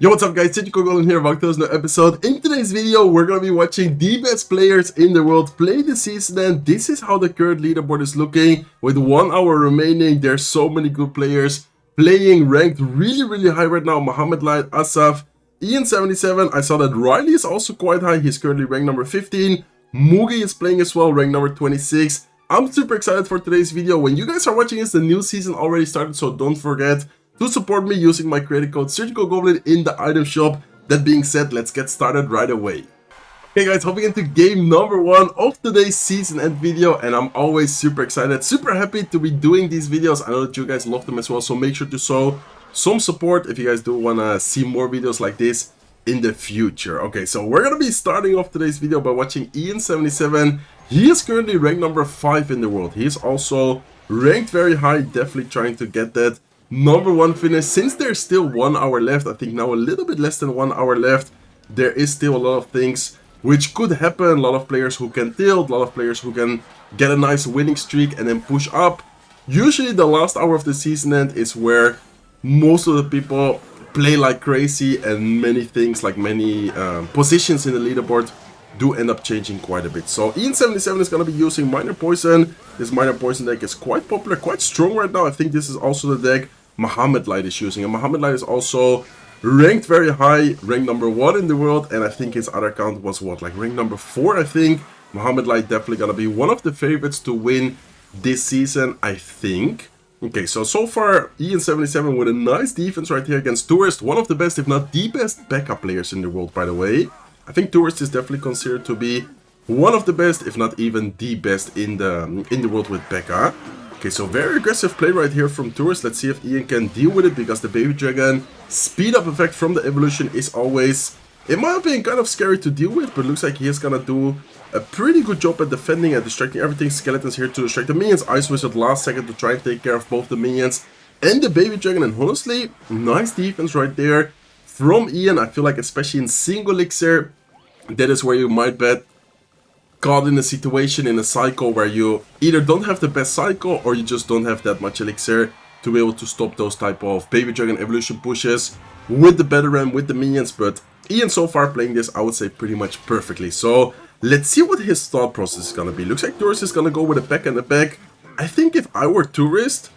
Yo, what's up guys, Goblin here, welcome to another episode. In today's video, we're gonna be watching the best players in the world play this season, and this is how the current leaderboard is looking. With 1 hour remaining, there's so many good players playing ranked really high right now. Mohamed, Asaf, Ian77, I saw that Riley is also quite high, he's currently ranked number 15. Mugi is playing as well, ranked number 26. I'm super excited for today's video. When you guys are watching this, the new season already started, so don't forget to support me using my creator code Goblin in the item shop. That being said, let's get started right away. Okay guys, hopping into game number 1 of today's season end video, and I'm always super excited, super happy to be doing these videos. I know that you guys love them as well, so make sure to show some support if you guys do want to see more videos like this in the future. Okay, so we're gonna be starting off today's video by watching Ian77. He is currently ranked number 5 in the world. He is also ranked very high, definitely trying to get that number 1 finish. Since there's still 1 hour left, I think now a little bit less than 1 hour left, there is still a lot of things which could happen. A lot of players who can tilt, a lot of players who can get a nice winning streak and then push up. Usually the last hour of the season end is where most of the people play like crazy, and many things, like many positions in the leaderboard do end up changing quite a bit. So Ian77 is going to be using Minor Poison. This Minor Poison deck is quite popular, quite strong right now. I think this is also the deck Mohamed is using, and Mohamed is also ranked very high, ranked number 1 in the world, and I think his other account was what, like ranked number 4, I think. Mohamed definitely gonna be one of the favorites to win this season, I think. Okay, so far Ian77 with a nice defense right here against Tourist, one of the best, if not the best backup players in the world, by the way. I think Tourist is definitely considered to be one of the best, if not even the best in the world with Becca. Okay, so very aggressive play right here from Tourist. Let's see if Ian can deal with it, because the Baby Dragon speed up effect from the evolution is always, in my opinion, kind of scary to deal with, but looks like he is gonna do a pretty good job at defending and distracting everything. Skeletons here to distract the minions. Ice Wizard last second to try and take care of both the minions and the Baby Dragon, and honestly, nice defense right there from Ian. I feel like especially in single elixir, that is where you might bet caught in a situation, in a cycle where you either don't have the best cycle or you just don't have that much elixir to be able to stop those type of Baby Dragon evolution pushes with the Veteran, with the minions. But Ian so far playing this, I would say, pretty much perfectly. So let's see what his thought process is gonna be. Looks like Tourist is gonna go with a pack and a back. I think if I were Tourist,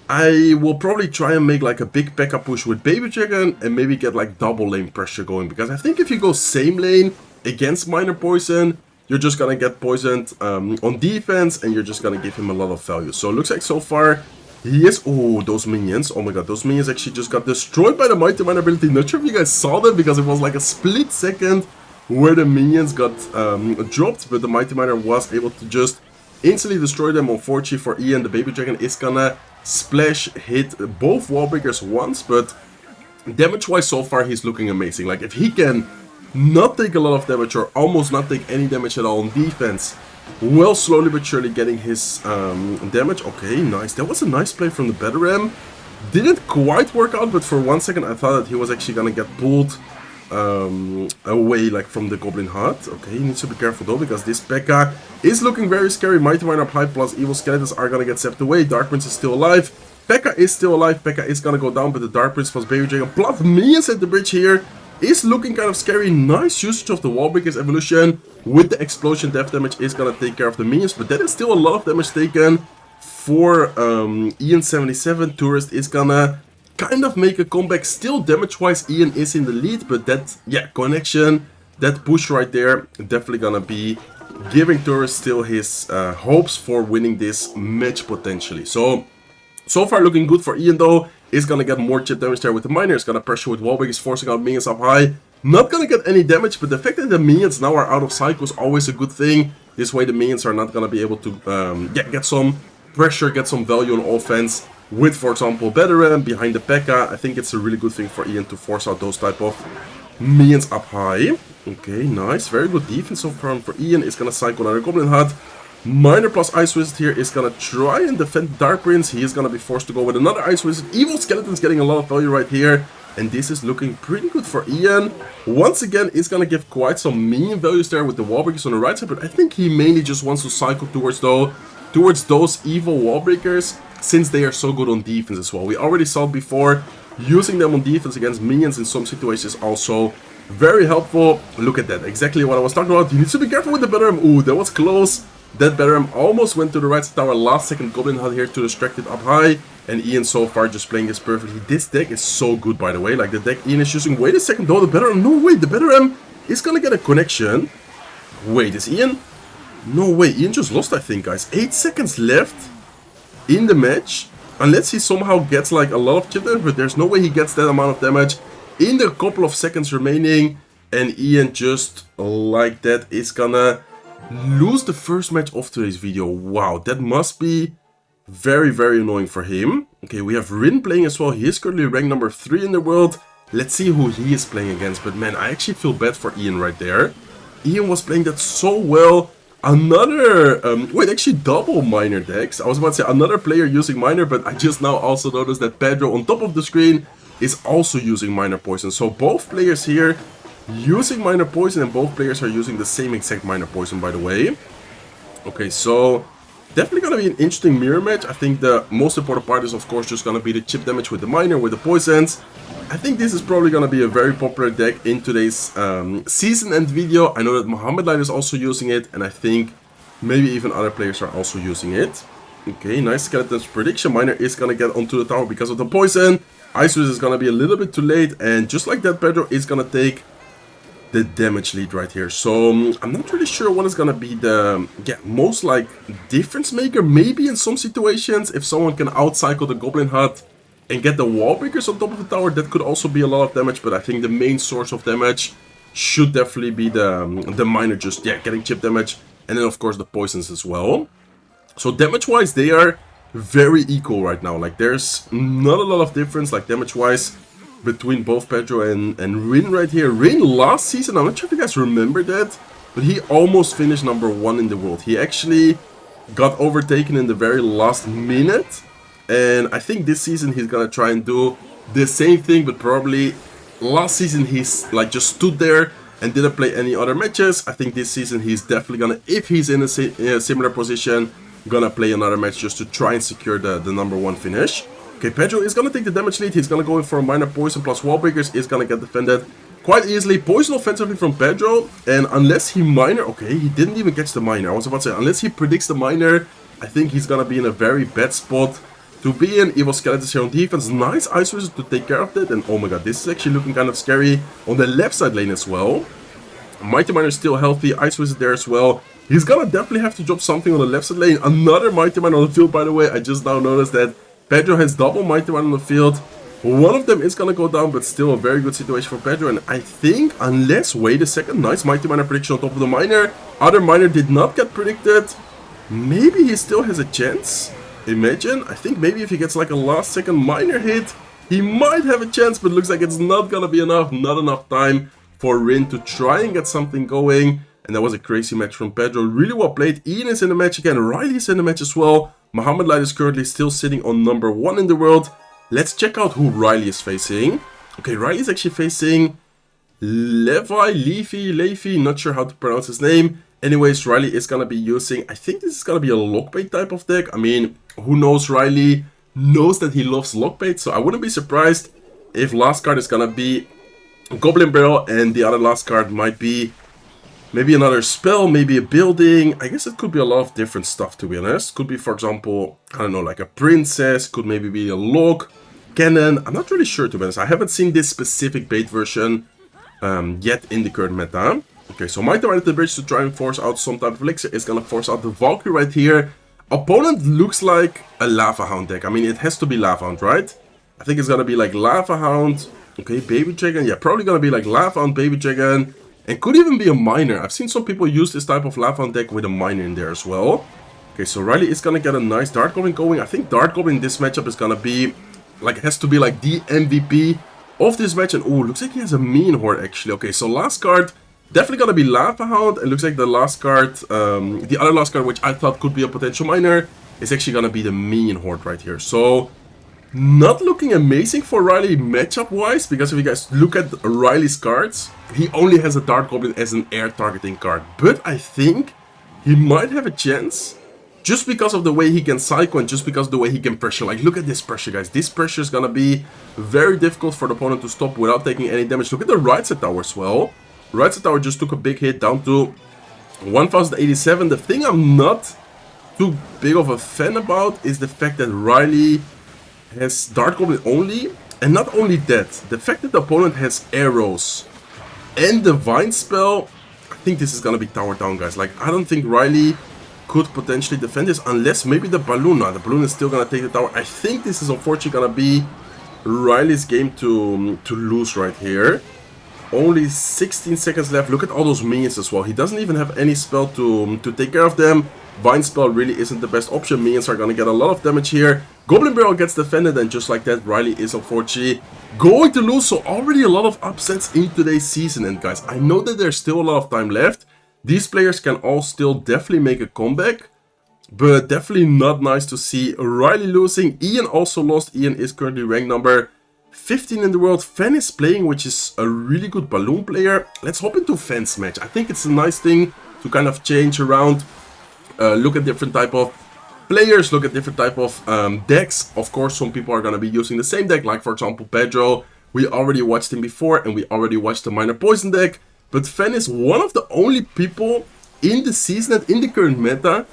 I will probably try and make like a big backup push with Baby Dragon and maybe get like double lane pressure going, because I think if you go same lane against Minor Poison, you're just gonna get poisoned on defense, and you're just gonna give him a lot of value. So it looks like so far he is... Oh, those minions. Oh my god, those minions actually just got destroyed by the Mighty Miner ability. Not sure if you guys saw that, because it was like a split second where the minions got dropped, but the Mighty Miner was able to just instantly destroy them. Unfortunately for Ian, the Baby Dragon is gonna splash hit both wall breakers once, but damage-wise so far he's looking amazing. Like if he can not take a lot of damage or almost not take any damage at all on defense, well, slowly but surely getting his damage. Okay, nice. That was a nice play from the Veteran. Didn't quite work out, but for 1 second I thought that he was actually gonna get pulled away like from the Goblin hut. Okay, he needs to be careful though, because this P.E.K.K.A. is looking very scary. Mighty Miner up high plus evil skeletons are gonna get zapped away. Dark Prince is still alive. P.E.K.K.A. is still alive. P.E.K.K.A. is gonna go down, but the Dark Prince plus Baby Dragon plus minions at the bridge here is looking kind of scary. Nice usage of the wall breakers evolution with the explosion. Death damage is gonna take care of the minions, but that is still a lot of damage taken for Ian77. Tourist is gonna kind of make a comeback. Still damage wise Ian is in the lead, but that, yeah, connection, that push right there, definitely gonna be giving Tourist still his hopes for winning this match potentially. So far looking good for Ian though. Is gonna get more chip damage there with the miner. Is gonna pressure with wall breakers, forcing out minions up high. Not gonna get any damage, but the fact that the minions now are out of cycle is always a good thing. This way the minions are not gonna be able to get some pressure, get some value on offense with, for example, Veteran behind the P.E.K.K.A. I think it's a really good thing for Ian to force out those type of minions up high. Okay, nice. Very good defense so far for Ian. Is gonna cycle another Goblin hut. Miner plus Ice Wizard here is gonna try and defend Dark Prince. He is gonna be forced to go with another Ice Wizard. Evil Skeleton's getting a lot of value right here, and this is looking pretty good for Ian. Once again, is gonna give quite some minion values there with the wall breakers on the right side, but I think he mainly just wants to cycle towards those evil wall breakers, since they are so good on defense as well. We already saw before using them on defense against minions in some situations also very helpful. Look at that, exactly what I was talking about. You need to be careful with the Bedram. Ooh, that was close. That Bedram almost went to the right side tower. Last second Goblin had here to distract it up high. And Ian so far just playing this perfectly. This deck is so good, by the way. Like the deck Ian is using. Wait a second though, the Bedram. No way, the Bedram is gonna get a connection. Wait, is Ian? No way, Ian just lost, I think, guys. 8 seconds left in the match. Unless he somehow gets like a lot of chip damage, but there's no way he gets that amount of damage in the couple of seconds remaining. And Ian just like that is gonna lose the first match of today's video. Wow, that must be very, very annoying for him. Okay, we have Rin playing as well. He is currently ranked number 3 in the world. Let's see who he is playing against. But man, I actually feel bad for Ian right there. Ian was playing that so well. Another, wait, actually double miner decks. I was about to say another player using miner, but I just now also noticed that Pedro on top of the screen is also using miner poison. So both players here using miner poison, and both players are using the same exact miner poison, by the way. Okay, so definitely gonna be an interesting mirror match. I think the most important part is of course just gonna be the chip damage with the miner, with the poisons. I think this is probably gonna be a very popular deck in today's season end video. I know that Mohamed is also using it, and I think maybe even other players are also using it. Okay, nice Skeleton's prediction. Miner is gonna get onto the tower because of the poison. Ice Wizard is gonna be a little bit too late, and just like that, Pedro is gonna take the damage lead right here. So I'm not really sure what is gonna be the most like difference maker. Maybe in some situations, if someone can outcycle the Goblin Hut and get the wall breakers on top of the tower, that could also be a lot of damage. But I think the main source of damage should definitely be the miner just getting chip damage, and then of course the poisons as well. So damage wise, they are very equal right now. Like there's not a lot of difference like damage wise between both Pedro and Rin right here. Rin last season, I'm not sure if you guys remember that, but he almost finished number 1 in the world. He actually got overtaken in the very last minute, and I think this season he's gonna try and do the same thing, but probably last season he's like just stood there and didn't play any other matches. I think this season he's definitely gonna, if he's in a similar position, gonna play another match just to try and secure the number 1 finish. Okay, Pedro is gonna take the damage lead. He's gonna go in for a minor poison plus wall breakers. Is gonna get defended quite easily. Poison offensively from Pedro, and unless he miner, okay, he didn't even catch the miner. I was about to say, unless he predicts the miner, I think he's gonna be in a very bad spot to be in. Evil Skeletons here on defense. Nice Ice Wizard to take care of that, and oh my god, this is actually looking kind of scary on the left side lane as well. Mighty Miner is still healthy. Ice Wizard there as well. He's gonna definitely have to drop something on the left side lane. Another Mighty Miner on the field, by the way. I just now noticed that Pedro has double Mighty Miner on the field. One of them is gonna go down, but still a very good situation for Pedro. And I think, unless, wait a second, nice Mighty Miner prediction on top of the miner. Other miner did not get predicted. Maybe he still has a chance. Imagine, I think maybe if he gets like a last second miner hit, he might have a chance, but looks like it's not gonna be enough. Not enough time for Rin to try and get something going. And that was a crazy match from Pedro. Really well played. Ian is in the match again. Riley is in the match as well. Mohamed is currently still sitting on number 1 in the world. Let's check out who Riley is facing. Okay, Riley is actually facing Levi, not sure how to pronounce his name. Anyways, Riley is gonna be using, I think this is gonna be a lockbait type of deck. I mean, who knows, Riley knows that he loves lockbait, so I wouldn't be surprised if last card is gonna be Goblin Barrel and the other last card might be maybe another spell, maybe a building. I guess it could be a lot of different stuff, to be honest. Could be, for example, I don't know, like a princess. Could maybe be a lock, cannon. I'm not really sure, to be honest. I haven't seen this specific bait version yet in the current meta. Okay, so Mighty Miner at the bridge to try and force out some type of elixir is gonna force out the Valkyrie right here. Opponent looks like a Lava Hound deck. I mean, it has to be Lava Hound, right? I think it's gonna be like Lava Hound. Okay, Baby Dragon. Yeah, probably gonna be like Lava Hound, Baby Dragon. And could even be a miner. I've seen some people use this type of Lava Hound deck with a miner in there as well. Okay, so Riley is gonna get a nice Dart Goblin going. I think Dart Goblin in this matchup is gonna be, like, it has to be like the MVP of this match. And oh, looks like he has a Mean Horde actually. Okay, so last card, definitely gonna be Lava Hound. And looks like the last card, the other last card, which I thought could be a potential miner, is actually gonna be the Mean Horde right here. So not looking amazing for Riley matchup-wise, because if you guys look at Riley's cards, he only has a Dart Goblin as an air targeting card. But I think he might have a chance just because of the way he can cycle and just because of the way he can pressure. Like, look at this pressure, guys. This pressure is gonna be very difficult for the opponent to stop without taking any damage. Look at the right side tower as well. Right side tower just took a big hit down to 1087. The thing I'm not too big of a fan about is the fact that Riley has Dart Goblin only. And not only that, the fact that the opponent has arrows and Divine Spell, I think this is gonna be tower down, guys. Like, I don't think Riley could potentially defend this unless maybe the balloon. Now, the balloon is still gonna take the tower. I think this is unfortunately gonna be Riley's game to lose right here. Only 16 seconds left. Look at all those minions as well. He doesn't even have any spell to take care of them. Vine Spell really isn't the best option. Minions are gonna get a lot of damage here. Goblin Barrel gets defended, and just like that, Riley is unfortunately going to lose. So already a lot of upsets in today's season. And guys, I know that there's still a lot of time left. These players can all still definitely make a comeback, but definitely not nice to see Riley losing. Ian also lost. Ian is currently ranked number 15 in the world. Fen is playing, which is a really good balloon player. Let's hop into Fen's match. I think it's a nice thing to kind of change around. Look at different type of players, look at different type of decks. Of course, some people are going to be using the same deck, like for example Pedro. We already watched him before, and we already watched the Minor Poison deck. But Fen is one of the only people in the season and in the current meta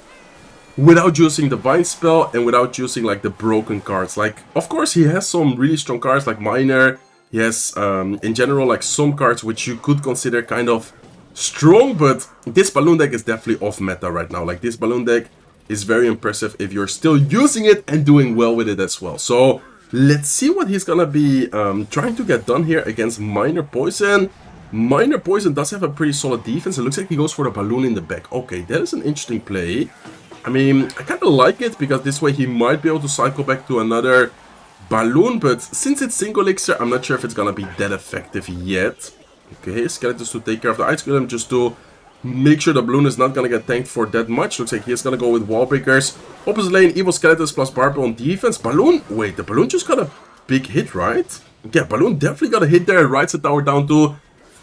without using the Divine Spell and without using like the broken cards. Like, of course, he has some really strong cards like Minor. He has, in general, like some cards which you could consider kind of strong, but this balloon deck is definitely off meta right now. Like, this balloon deck is very impressive if you're still using it and doing well with it as well. So let's see what he's gonna be trying to get done here against Minor Poison. Minor Poison does have a pretty solid defense. It looks like he goes for the balloon in the back. Okay, that is an interesting play. I mean, I kind of like it because this way he might be able to cycle back to another balloon, but since it's single elixir, I'm not sure if it's gonna be that effective yet. Okay, Skeletons to take care of the Ice Golem just to make sure the balloon is not gonna get tanked for that much. Looks like he's gonna go with Wall Breakers. Opposite lane, Evil Skeletons plus Barbell on defense. Balloon, wait, the balloon just got a big hit, right? Yeah, balloon definitely got a hit there. Right side tower down to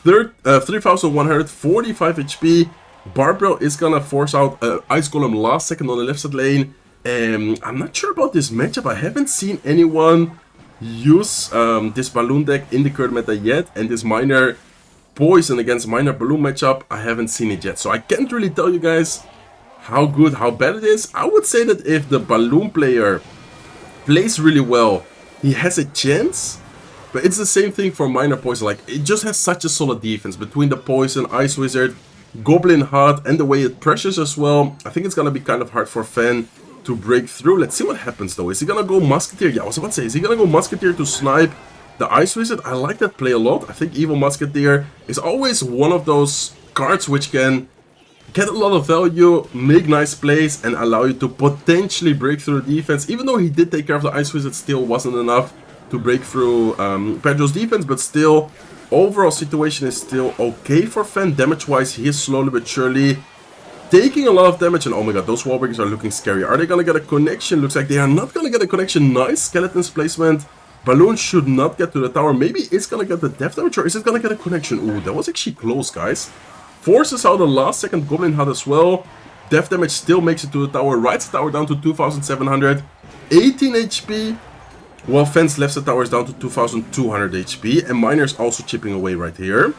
3,145 HP. Barbell is gonna force out Ice Golem last second on the left side lane. I'm not sure about this matchup. I haven't seen anyone use this balloon deck in the current meta yet, and this Minor Poison against Minor Balloon matchup, I haven't seen it yet. So I can't really tell you guys how good, how bad it is. I would say that if the balloon player plays really well, he has a chance. But it's the same thing for Minor Poison. Like, it just has such a solid defense between the Poison, Ice Wizard, Goblin Heart, and the way it pressures as well. I think it's gonna be kind of hard for Fen to break through. Let's see what happens though. Is he gonna go Musketeer? Yeah, I was about to say, is he gonna go Musketeer to snipe the Ice Wizard? I like that play a lot. I think Evil Musketeer is always one of those cards which can get a lot of value, make nice plays, and allow you to potentially break through the defense. Even though he did take care of the Ice Wizard, still wasn't enough to break through Pedro's defense, but still, overall situation is still okay for Fen. Damage-wise, he is slowly but surely taking a lot of damage, and oh my god, those wall breakers are looking scary. Are they gonna get a connection? Looks like they are not gonna get a connection. Nice Skeleton's placement. Balloon should not get to the tower. Maybe it's gonna get the death damage, or is it gonna get a connection? Ooh, that was actually close, guys. Forces out the last second Goblin Heart as well. Death damage still makes it to the tower. Right side tower down to 2,718 HP. While Fen's left side tower is down to 2,200 HP. And Minor's also chipping away right here.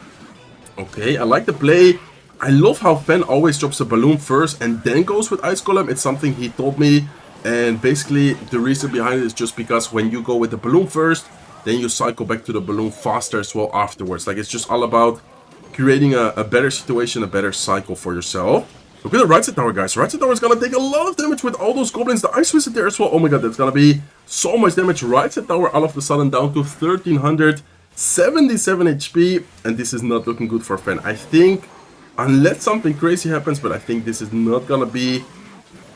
Okay, I like the play. I love how Fen always drops a balloon first and then goes with Ice Golem. It's something he told me. And basically, the reason behind it is just because when you go with the balloon first, then you cycle back to the balloon faster as well afterwards. Like, it's just all about creating a better situation, a better cycle for yourself. Look at the right side tower, guys. Right side tower is gonna take a lot of damage with all those goblins. The Ice Wizard there as well. Oh my god, that's gonna be so much damage. Right side tower all of a sudden down to 1,377 HP. And this is not looking good for Fen. I think, unless something crazy happens, but I think this is not gonna be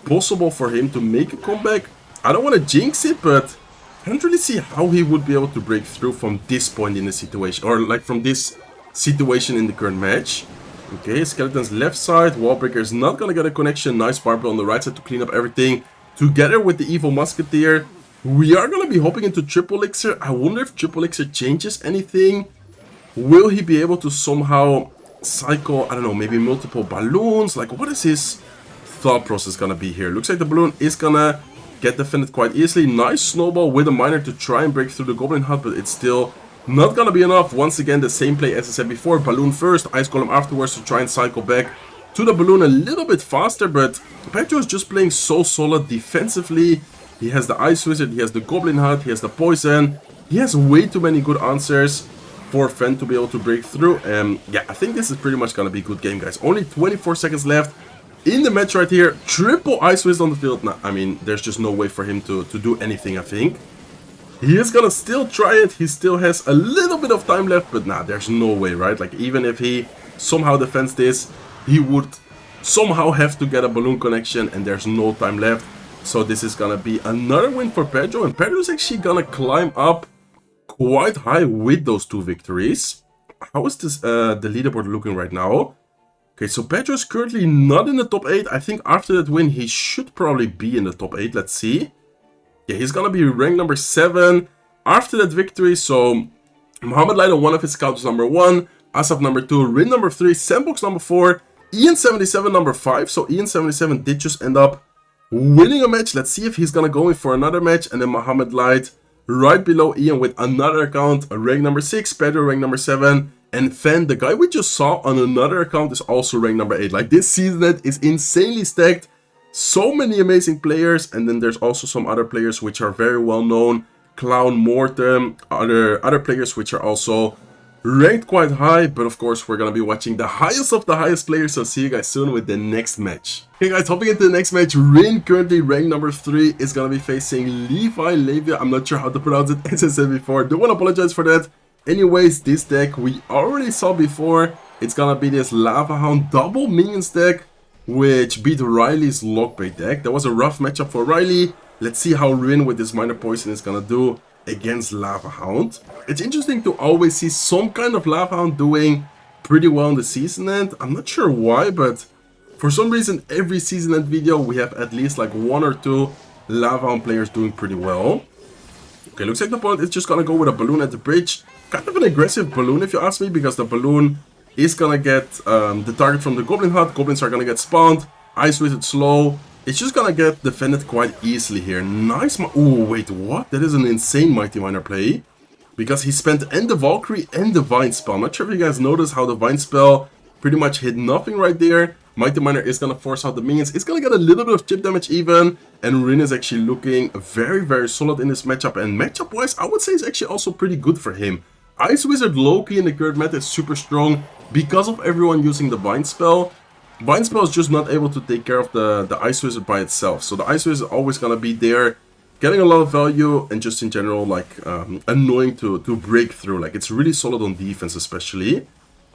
possible for him to make a comeback. I don't want to jinx it, but I don't really see how he would be able to break through from this point in the situation, or like from this situation in the current match. Okay, Skeleton's left side. Wallbreaker is not gonna get a connection. Nice Barbell on the right side to clean up everything. Together with the Evil Musketeer, we are gonna be hopping into Triple Elixir. I wonder if Triple Elixir changes anything. Will he be able to somehow cycle, I don't know, maybe multiple balloons? Like, what is his thought process gonna be here? Looks like the balloon is gonna get defended quite easily. Nice snowball with a miner to try and break through the Goblin hut, but it's still not gonna be enough. Once again, the same play as I said before. Balloon first, Ice Golem afterwards to try and cycle back to the balloon a little bit faster, but Pedro is just playing so solid defensively. He has the Ice Wizard, he has the Goblin hut, he has the poison. He has way too many good answers for Fen to be able to break through. Yeah, I think this is pretty much gonna be a good game, guys. Only 24 seconds left in the match right here. Triple Ice Wizard on the field. Nah, I mean, there's just no way for him to do anything, I think. He is gonna still try it. He still has a little bit of time left, but nah, there's no way, right? Like, even if he somehow defends this, he would somehow have to get a balloon connection, and there's no time left. So this is gonna be another win for Pedro, and Pedro's actually gonna climb up quite high with those 2 victories. How is this the leaderboard looking right now? Okay, so Pedro's currently not in the top 8. I think after that win, he should probably be in the top 8. Let's see. Yeah, he's gonna be ranked number 7 after that victory. So Mohamed lied on one of his scouts number 1, Asaf number 2, Rin number 3, Sandbox number 4, Ian77 number 5. So Ian77 did just end up winning a match. Let's see if he's gonna go in for another match. And then Mohamed lied right below Ian with another account, rank number 6, Pedro rank number 7, and Fen, the guy we just saw on another account, is also rank number 8. Like, this season is insanely stacked. So many amazing players, and then there's also some other players which are very well known. Clown, Morton, other players which are also ranked quite high, but of course we're gonna be watching the highest of the highest players, so see you guys soon with the next match. Okay guys, hopping into the next match, Rin, currently ranked number 3, is gonna be facing Levi, I'm not sure how to pronounce it, as I said before, don't want to apologize for that. Anyways, this deck we already saw before. It's gonna be this Lava Hound double minions deck, which beat Riley's Lockbait deck. That was a rough matchup for Riley. Let's see how Rin with this Minor Poison is gonna do against Lava Hound. It's interesting to always see some kind of Lava Hound doing pretty well in the season end. I'm not sure why, but for some reason every season end video we have at least like 1 or 2 Lava Hound players doing pretty well. Okay, looks like the opponent is just gonna go with a balloon at the bridge. Kind of an aggressive balloon if you ask me, because the balloon is gonna get the target from the Goblin hut. Goblins are gonna get spawned. Ice Wizard slow. It's just gonna get defended quite easily here. Nice. Oh, wait, what? That is an insane Mighty Miner play. Because he spent and the Valkyrie and the Vine spell. I'm not sure if you guys noticed how the Vine spell pretty much hit nothing right there. Mighty Miner is gonna force out the minions. It's gonna get a little bit of chip damage even. And Rin is actually looking very, very solid in this matchup. And matchup-wise, I would say it's actually also pretty good for him. Ice Wizard Loki in the current meta is super strong because of everyone using the Vine spell. Vine spell is just not able to take care of the Ice Wizard by itself. So the Ice Wizard is always gonna be there, getting a lot of value, and just in general, like, annoying to break through. Like, it's really solid on defense especially.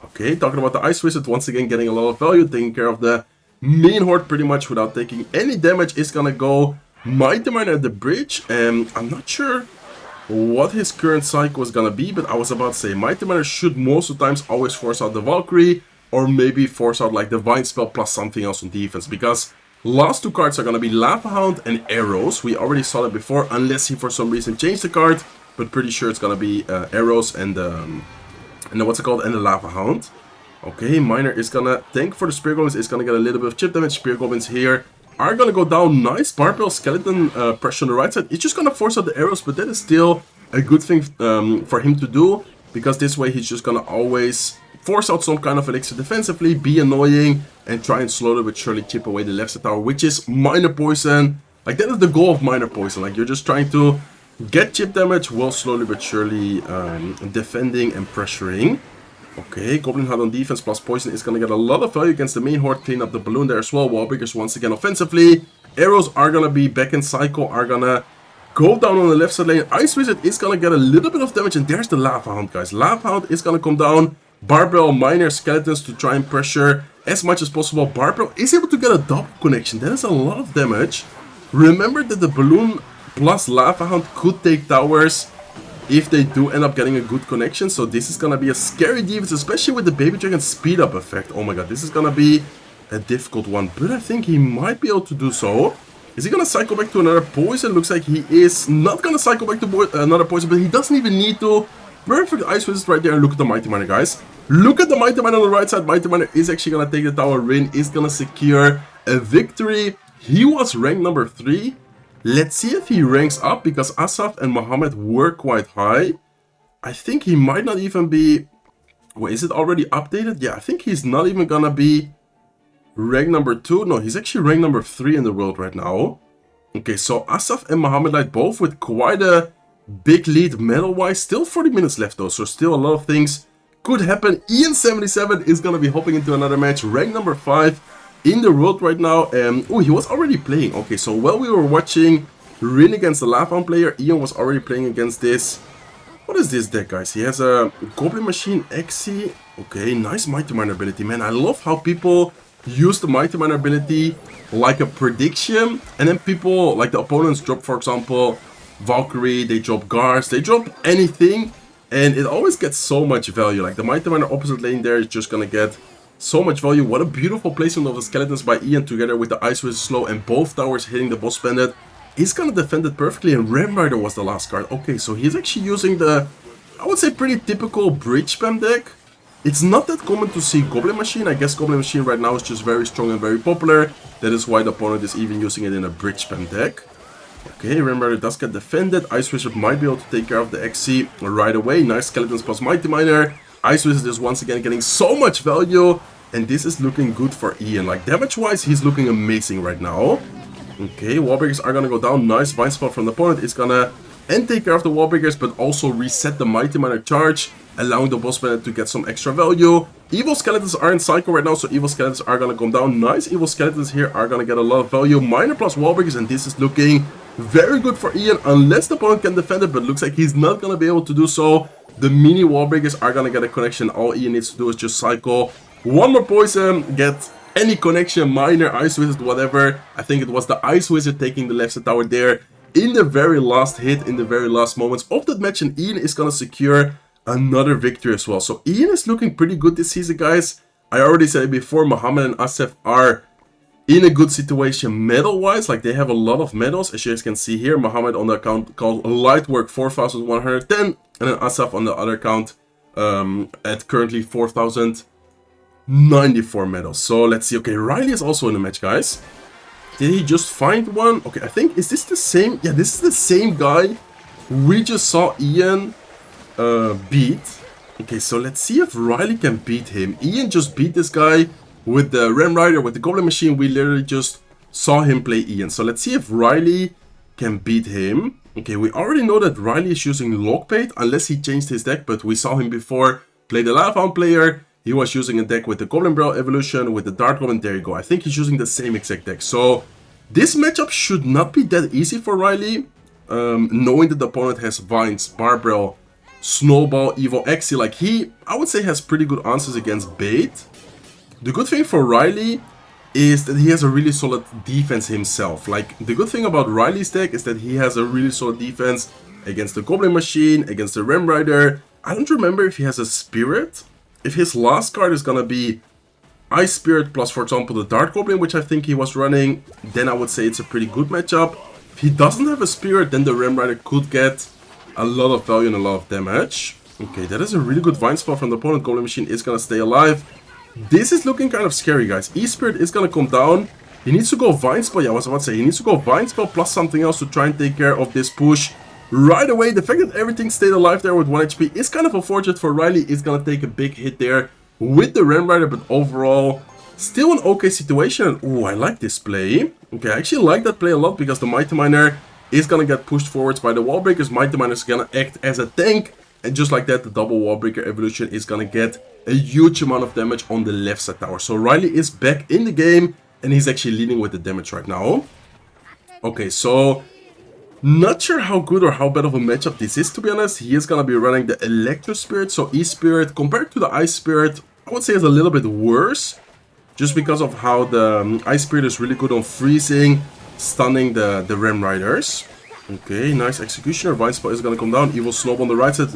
Okay, talking about the Ice Wizard, once again getting a lot of value, taking care of the main horde pretty much without taking any damage. Is gonna go Mighty Miner at the bridge, and I'm not sure what his current cycle is gonna be, but I was about to say Mighty Miner should most of the times always force out the Valkyrie, or maybe force out like the Vine spell plus something else on defense, because last 2 cards are gonna be Lava Hound and Arrows. We already saw that before, unless he for some reason changed the card, but pretty sure it's gonna be Arrows and what's it called, and the Lava Hound. Okay, Miner is gonna tank for the Spear Goblins, is gonna get a little bit of chip damage. Spear Goblins here are gonna go down. Nice Barbell Skeleton pressure on the right side. It's just gonna force out the arrows, but that is still a good thing for him to do, because this way he's just gonna always force out some kind of elixir defensively, be annoying, and try and slowly but surely chip away the left side tower, which is Minor Poison. Like, that is the goal of Minor Poison. Like, you're just trying to get chip damage while slowly but surely defending and pressuring. Okay, Goblin Hut on defense plus Poison is gonna get a lot of value against the main horde. Clean up the balloon there as well. Wallbreakers once again offensively. Arrows are gonna be back in cycle, are gonna go down on the left side lane. Ice Wizard is gonna get a little bit of damage, and there's the Lava Hound, guys. Lava Hound is gonna come down. Barbell, Miner, Skeletons to try and pressure as much as possible. Barbell is able to get a double connection. That is a lot of damage. Remember that the balloon plus Lava Hound could take towers if they do end up getting a good connection. So this is gonna be a scary defense, especially with the Baby Dragon speed up effect. Oh my god, this is gonna be a difficult one, but I think he might be able to do so. Is he gonna cycle back to another Poison? Looks like he is not gonna cycle back to another Poison, but he doesn't even need to. Perfect Ice Wizard right there, and look at the Mighty Miner, guys. Look at the Mighty Miner on the right side. Mighty Miner is actually going to take the tower. Rin is going to secure a victory. He was ranked number 3. Let's see if he ranks up, because Asaf and Mohamed were quite high. I think he might not even be... Wait, is it already updated? Yeah, I think he's not even going to be rank number 2. No, he's actually rank number 3 in the world right now. Okay, so Asaf and Mohamed Light both with quite a big lead medal-wise. Still 40 minutes left though, so still a lot of things could happen. Ian77 is going to be hopping into another match, rank number 5 in the world right now. Oh, he was already playing. Okay, so while we were watching Rin against the Lavan player, Ian was already playing against this. What is this deck, guys? He has a Goblin Machine, Xe. Okay, nice Mighty Miner ability, man. I love how people use the Mighty Miner ability like a prediction, and then people, like the opponents, drop, for example, Valkyrie, they drop guards, they drop anything, and it always gets so much value. Like the Mighty Miner opposite lane there is just gonna get so much value. What a beautiful placement of the skeletons by Ian together with the Ice Wizard slow and both towers hitting the boss bandit. He's gonna defend it perfectly, and Ram Rider was the last card. Okay, so he's actually using the, I would say, pretty typical bridge spam deck. It's not that common to see Goblin Machine. I guess Goblin Machine right now is just very strong and very popular. That is why the opponent is even using it in a bridge spam deck. Okay, Ram Rider does get defended. Ice Wizard might be able to take care of the Xe right away. Nice Skeletons plus Mighty Miner. Ice Wizard is once again getting so much value, and this is looking good for Ian. Like damage-wise, he's looking amazing right now. Okay, Wallbreakers are gonna go down. Nice Vine Spell from the opponent. It's gonna take care of the Wallbreakers, but also reset the Mighty Miner charge, allowing the boss bandit to get some extra value. Evil Skeletons are in cycle right now, so Evil Skeletons are gonna come down. Nice Evil Skeletons here are gonna get a lot of value. Miner plus Wallbreakers, and this is looking very good for Ian, unless the opponent can defend it, but looks like he's not gonna be able to do so. The mini Wallbreakers are gonna get a connection. All Ian needs to do is just cycle one more poison, get any connection, Miner, Ice Wizard, whatever. I think it was the Ice Wizard taking the left side tower there in the very last hit, in the very last moments of that match, and Ian is gonna secure another victory as well. So Ian is looking pretty good this season, guys. I already said it before, Mohamed and Asaf are in a good situation medal-wise. Like they have a lot of medals, as you guys can see here. Mohamed on the account called Light Work 4,110, and then Asaf on the other account at currently 4,094 medals. So let's see. Okay, Riley is also in the match, guys. Did he just find one? Okay, I think, is this the same? Yeah, this is the same guy we just saw Ian beat. Okay, so let's see if Riley can beat him. Ian just beat this guy with the Ram Rider, with the Goblin Machine. We literally just saw him play Ian. So let's see if Riley can beat him. Okay, we already know that Riley is using Lockbait, unless he changed his deck, but we saw him before play the Lavan player. He was using a deck with the Goblin Brawl evolution, with the Dark Goblin. There you go. I think he's using the same exact deck. So this matchup should not be that easy for Riley. Knowing that the opponent has Vines, Barbell, Snowball, Evil Xe. Like he, I would say, has pretty good answers against bait. The good thing for Riley is that he has a really solid defense himself. Like the good thing about Riley's deck is that he has a really solid defense against the Goblin Machine, against the Ram Rider. I don't remember if he has a Spirit. If his last card is gonna be Ice Spirit plus, for example, the Dark Goblin, which I think he was running, then I would say it's a pretty good matchup. If he doesn't have a Spirit, then the Ram Rider could get a lot of value and a lot of damage. Okay, that is a really good Vine Spell from the opponent. Goblin Machine is gonna stay alive. This is looking kind of scary, guys. E-Spirit is gonna come down. He needs to go Vine Spell. Yeah, I was about to say, he needs to go Vine Spell plus something else to try and take care of this push right away. The fact that everything stayed alive there with 1 HP is kind of unfortunate for Riley. Is gonna take a big hit there with the Ram Rider, but overall, still an okay situation. Oh, I like this play. Okay, I actually like that play a lot, because the Mighty Miner is gonna get pushed forwards by the Wallbreakers. Mighty Miner is gonna act as a tank, and just like that, the double Wallbreaker evolution is gonna get a huge amount of damage on the left side tower. So Riley is back in the game, and he's actually leading with the damage right now. Okay, so not sure how good or how bad of a matchup this is, to be honest. He is gonna be running the Electro Spirit, so E-Spirit compared to the Ice Spirit, I would say is a little bit worse, just because of how the Ice Spirit is really good on freezing, stunning the Ram Riders. Okay, nice Executioner. Vine Spell is gonna come down. Evil Snowball on the right side.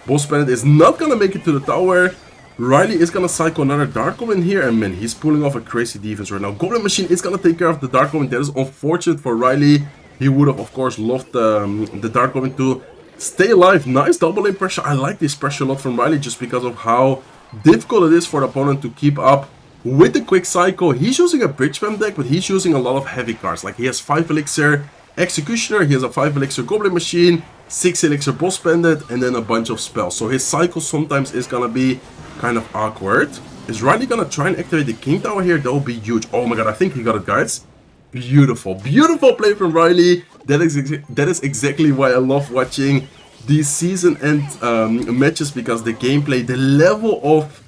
Boss Bandit is not gonna make it to the tower. Riley is gonna cycle another Dark Goblin here, and man, he's pulling off a crazy defense right now. Goblin Machine is gonna take care of the Dark Goblin. That is unfortunate for Riley. He would have, of course, loved the Dark Goblin to stay alive. Nice double lane pressure. I like this pressure a lot from Riley, just because of how difficult it is for the opponent to keep up with the quick cycle. He's using a bridge spam deck, but he's using a lot of heavy cards. Like he has 5 elixir executioner, he has a 5 elixir goblin machine, 6 elixir boss bandit, and then a bunch of spells. So his cycle sometimes is gonna be kind of awkward. Is Riley gonna try and activate the king tower here? That would be huge. Oh my god, I think he got it, guys. Beautiful, beautiful play from Riley. That is exactly why I love watching these season end matches, because the gameplay, the level of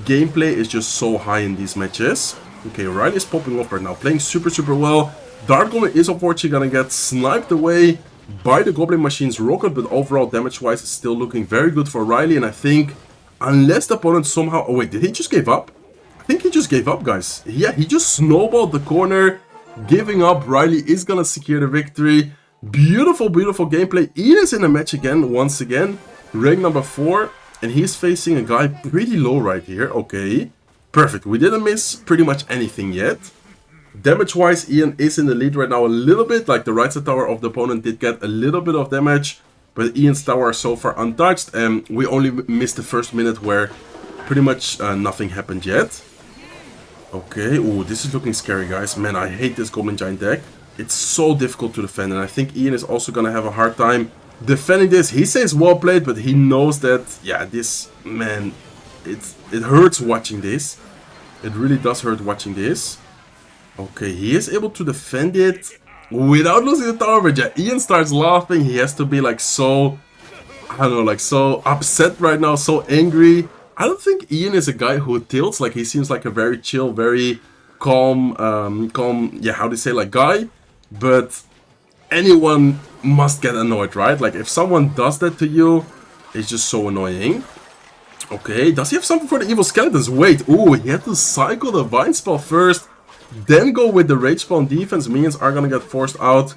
gameplay is just so high in these matches. Okay, Riley is popping off right now, playing super well. Dark Goblin is unfortunately gonna get sniped away by the Goblin Machine's rocket, but overall damage wise it's still looking very good for Riley. And I think unless the opponent somehow... Oh wait, did he just give up? I think he just gave up, guys. Yeah, he just snowballed the corner, giving up. Riley is gonna secure the victory. Beautiful gameplay. Ian is in the match again, once again. Rank number 4. And he's facing a guy pretty low right here. Okay, perfect. We didn't miss pretty much anything yet. Damage-wise, Ian is in the lead right now a little bit. Like the right side tower of the opponent did get a little bit of damage, but Ian's tower is so far untouched. And we only missed the first minute where pretty much nothing happened yet. Okay, ooh, this is looking scary, guys. Man, I hate this Goblin Giant deck. It's so difficult to defend, and I think Ian is also going to have a hard time defending this. He says well played, but he knows that, yeah, this, man, it hurts watching this. It really does hurt watching this. Okay, he is able to defend it without losing the tower, but yeah, Ian starts laughing. He has to be like so, I don't know, like so upset right now, so angry. I don't think Ian is a guy who tilts. Like, he seems like a very chill, very calm, yeah, how do you say, like, guy. But anyone must get annoyed, right? Like, if someone does that to you, it's just so annoying. Okay, does he have something for the evil skeletons? Wait, ooh, he had to cycle the vine spell first, then go with the rage spell on defense. Minions are gonna get forced out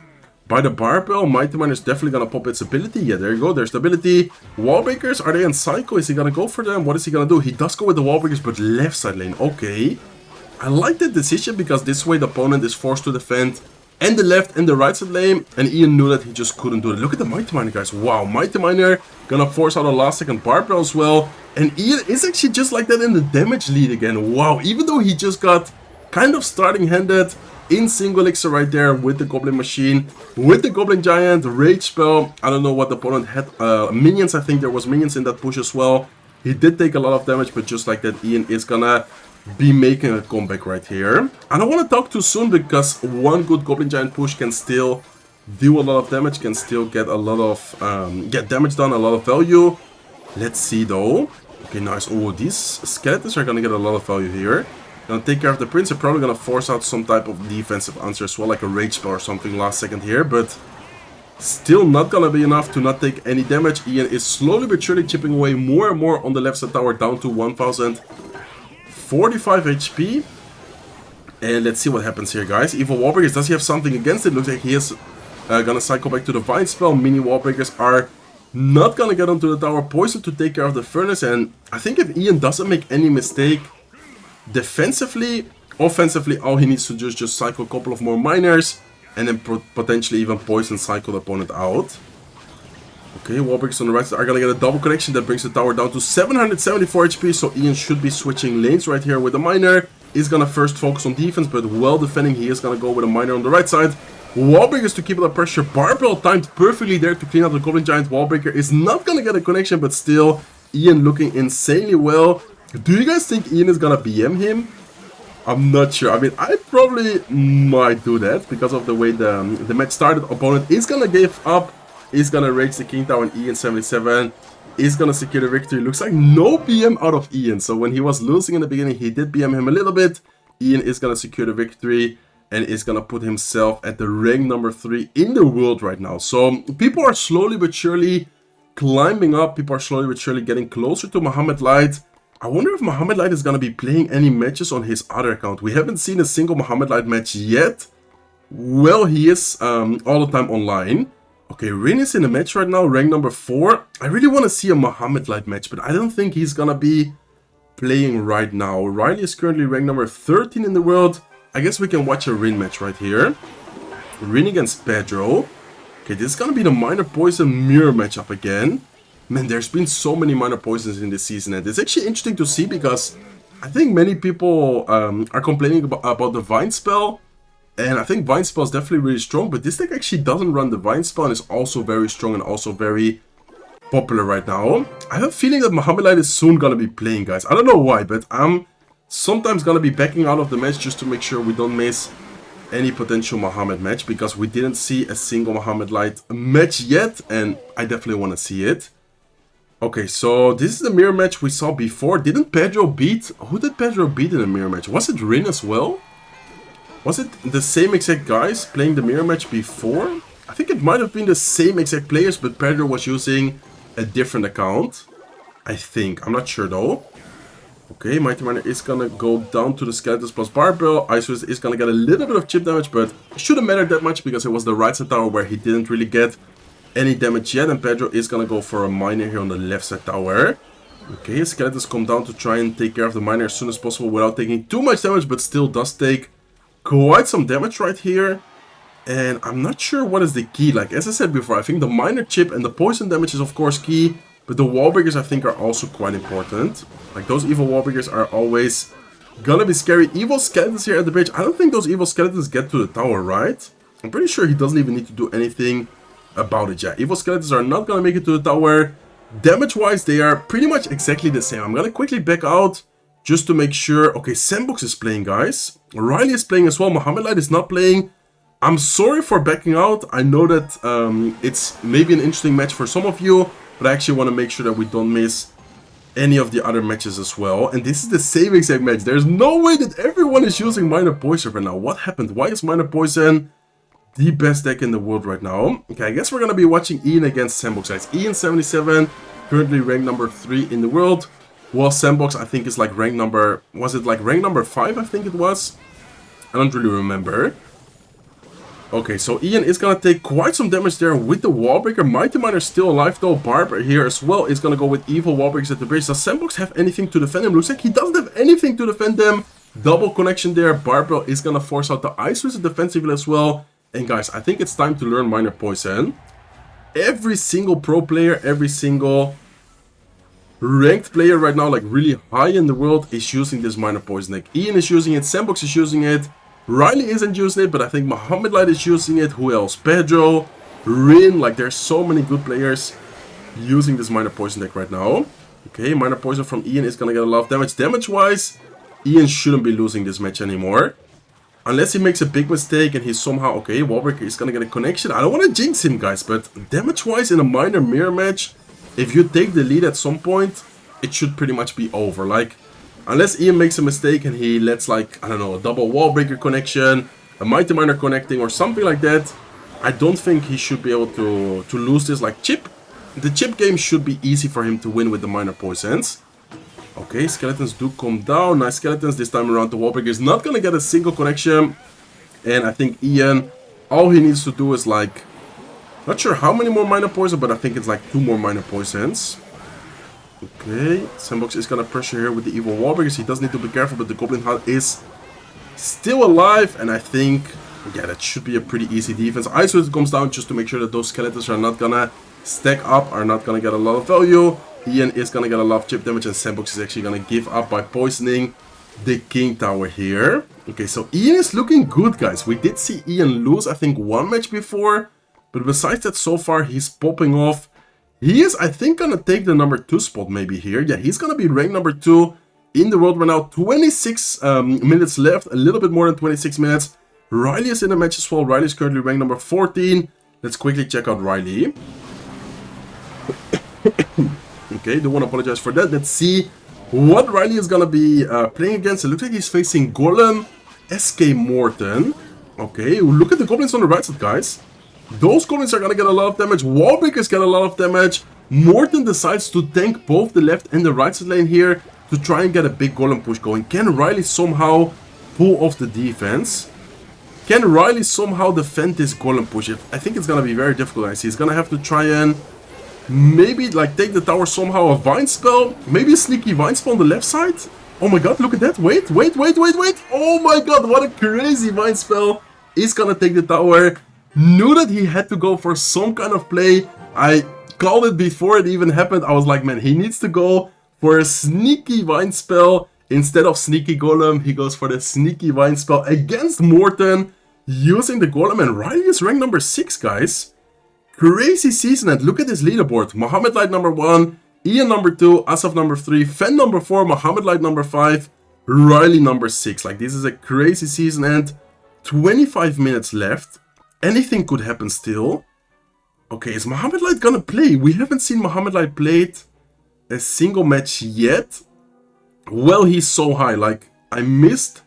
by the barbell. Mighty Miner is definitely gonna pop its ability. Yeah, there you go, there's the ability. Wall breakers, are they in cycle? Is he gonna go for them? What is he gonna do? He does go with the wall breakers, but left side lane. Okay, I like that decision, because this way the opponent is forced to defend and the left and the right side lane, and Ian knew that he just couldn't do it. Look at the Mighty Miner, guys. Wow, Mighty Miner gonna force out a last second barbell as well, and Ian is actually just like that in the damage lead again. Wow, even though he just got kind of starting handed in single elixir right there with the Goblin Machine, with the Goblin Giant, Rage Spell. I don't know what the opponent had. Minions, I think there was minions in that push as well. He did take a lot of damage, but just like that, Ian is gonna be making a comeback right here. I don't want to talk too soon, because one good Goblin Giant push can still do a lot of damage, can still get a lot of, get damage done, a lot of value. Let's see though. Okay, nice. Oh, these skeletons are gonna get a lot of value here. Gonna take care of the prince. They're probably gonna force out some type of defensive answer as well, like a rage spell or something last second here, but still not gonna be enough to not take any damage. Ian is slowly but surely chipping away more and more on the left side tower, down to 1045 HP. And let's see what happens here, guys. Evil Wallbreakers, does he have something against it? Looks like he is gonna cycle back to the Vine Spell. Mini Wallbreakers are not gonna get onto the tower. Poison to take care of the furnace. And I think if Ian doesn't make any mistake defensively, offensively, all he needs to do is just cycle a couple of more miners, and then potentially even poison cycle the opponent out. Okay, Wallbreakers on the right side are gonna get a double connection. That brings the tower down to 774 HP, so Ian should be switching lanes right here with the miner. He's gonna first focus on defense, but while defending, he is gonna go with a miner on the right side. Wallbreakers to keep the pressure. Barbell timed perfectly there to clean out the Goblin Giant. Wallbreaker is not gonna get a connection, but still, Ian looking insanely well. Do you guys think Ian is gonna BM him? I'm not sure. I mean, I probably might do that because of the way the match started. Opponent is gonna give up. Is gonna rage the King Tower, and Ian 77 is gonna secure the victory. Looks like no BM out of Ian. So when he was losing in the beginning, he did BM him a little bit. Ian is gonna secure the victory and is gonna put himself at the rank number 3 in the world right now. So people are slowly but surely climbing up. People are slowly but surely getting closer to Mohamed Light. I wonder if Mohamed Light is gonna be playing any matches on his other account. We haven't seen a single Mohamed Light match yet. Well, he is all the time online. Okay, Rin is in a match right now, rank number 4. I really want to see a Mohamed Light match, but I don't think he's gonna be playing right now. Riley is currently rank number 13 in the world. I guess we can watch a Rin match right here. Rin against Pedro. Okay, this is gonna be the Minor Poison Mirror matchup again. Man, there's been so many minor poisons in this season, and it's actually interesting to see because I think many people are complaining about the Vine spell, and I think Vine spell is definitely really strong, but this deck actually doesn't run the Vine spell and is also very strong and also very popular right now. I have a feeling that Mohamed is soon gonna be playing, guys. I don't know why, but I'm sometimes gonna be backing out of the match just to make sure we don't miss any potential Mohamed match, because we didn't see a single Mohamed Light match yet, and I definitely want to see it. Okay, so this is the mirror match we saw before. Didn't Pedro beat... Who did Pedro beat in the mirror match? Was it Rin as well? Was it the same exact guys playing the mirror match before? I think it might have been the same exact players, but Pedro was using a different account. I think. I'm not sure though. Okay, Mighty Miner is gonna go down to the Skeletons plus Barbell. Isis is gonna get a little bit of chip damage, but it shouldn't matter that much because it was the right side tower where he didn't really get any damage yet, and Pedro is gonna go for a miner here on the left side tower. Okay, Skeletons come down to try and take care of the miner as soon as possible without taking too much damage, but still does take quite some damage right here. And I'm not sure what is the key. Like, as I said before, I think the miner chip and the poison damage is of course key, but the wall breakers I think are also quite important. Like, those evil wall breakers are always gonna be scary. Evil Skeletons here at the bridge. I don't think those evil Skeletons get to the tower, right? I'm pretty sure he doesn't even need to do anything about it. Yeah, evil Skeletons are not gonna make it to the tower. Damage wise, they are pretty much exactly the same. I'm gonna quickly back out just to make sure. Okay, Sandbox is playing, guys. Riley is playing as well. Mohamed Light is not playing. I'm sorry for backing out. I know that it's maybe an interesting match for some of you, but I actually want to make sure that we don't miss any of the other matches as well. And this is the same exact match. There's no way that everyone is using Minor Poison right now. What happened? Why is Minor Poison the best deck in the world right now? Okay, I guess we're going to be watching Ian against Sandbox, guys. Ian 77, currently ranked number 3 in the world. Well, Sandbox, I think, is like ranked number... Was it like ranked number 5, I think it was? I don't really remember. Okay, so Ian is going to take quite some damage there with the Wallbreaker. Mighty Miner still alive though. Barb here as well is going to go with Evil Wallbreakers at the bridge. Does Sandbox have anything to defend him? Looks like he doesn't have anything to defend them. Double connection there. Barbell is going to force out the Ice Wizard defensively as well. And guys, I think it's time to learn Minor Poison. Every single pro player, every single ranked player right now, like really high in the world, is using this Minor Poison deck. Ian is using it. Sandbox is using it. Riley isn't using it, but I think Mohamed Light is using it. Who else? Pedro, Rin. Like, there's so many good players using this Minor Poison deck right now. Okay, Minor Poison from Ian is going to get a lot of damage. Damage-wise, Ian shouldn't be losing this match anymore. Unless he makes a big mistake and he's somehow... Okay, Wallbreaker is going to get a connection. I don't want to jinx him, guys, but damage-wise in a minor mirror match, if you take the lead at some point, it should pretty much be over. Like, unless Ian makes a mistake and he lets, like, I don't know, a double Wallbreaker connection, a Mighty Miner connecting or something like that, I don't think he should be able to lose this. Like, the chip game should be easy for him to win with the Minor Poisons. Okay, Skeletons do come down. Nice Skeletons. This time around, the Wallbreaker is not going to get a single connection. And I think Ian, all he needs to do is, like, not sure how many more Minor Poison, but I think it's like 2 more Minor Poisons. Okay, Sandbox is gonna pressure here with the Evil Wallbreakers. He does need to be careful, but the Goblin Heart is still alive, and I think, yeah, that should be a pretty easy defense. Ice Wizard comes down just to make sure that those Skeletons are not gonna stack up, are not gonna get a lot of value. Ian is gonna get a lot of chip damage, and Sandbox is actually gonna give up by poisoning the King Tower here. Okay, so Ian is looking good, guys. We did see Ian lose, I think, 1 match before, but besides that, so far, he's popping off. He is, I think, gonna take the number 2 spot maybe here. Yeah, he's gonna be ranked number 2 in the world right now. 26 minutes left, a little bit more than 26 minutes. Riley is in the match as well. Riley is currently ranked number 14. Let's quickly check out Riley. Okay, don't want to apologize for that. Let's see what Riley is gonna be playing against. It looks like he's facing Golem, SK Morton. Okay, look at the Goblins on the right side, guys. Those Goblins are gonna get a lot of damage. Wallbreakers get a lot of damage. Morton decides to tank both the left and the right side lane here to try and get a big Golem push going. Can Riley somehow pull off the defense? Can Riley somehow defend this Golem push? I think it's gonna be very difficult, guys. He's gonna have to try and maybe, like, take the tower somehow. A Vine spell? Maybe a sneaky Vine spell on the left side? Oh my god, look at that. Wait. Oh my god, what a crazy Vine spell. He's gonna take the tower. Knew that he had to go for some kind of play. I called it before it even happened. I was like, man, he needs to go for a sneaky vine spell. Instead of sneaky golem, he goes for the sneaky vine spell against Morton using the golem. And Riley is ranked number 6, guys. Crazy season. And look at this leaderboard. Mohamed Light number 1, Ian number 2, Asaf number 3, Fen number 4, Mohamed Light number 5, Riley number 6. Like, this is a crazy season. And 25 minutes left. Anything could happen still. Okay, is Mohamed Light gonna play? We haven't seen Mohamed Light played a single match yet. Well, he's so high. Like, I missed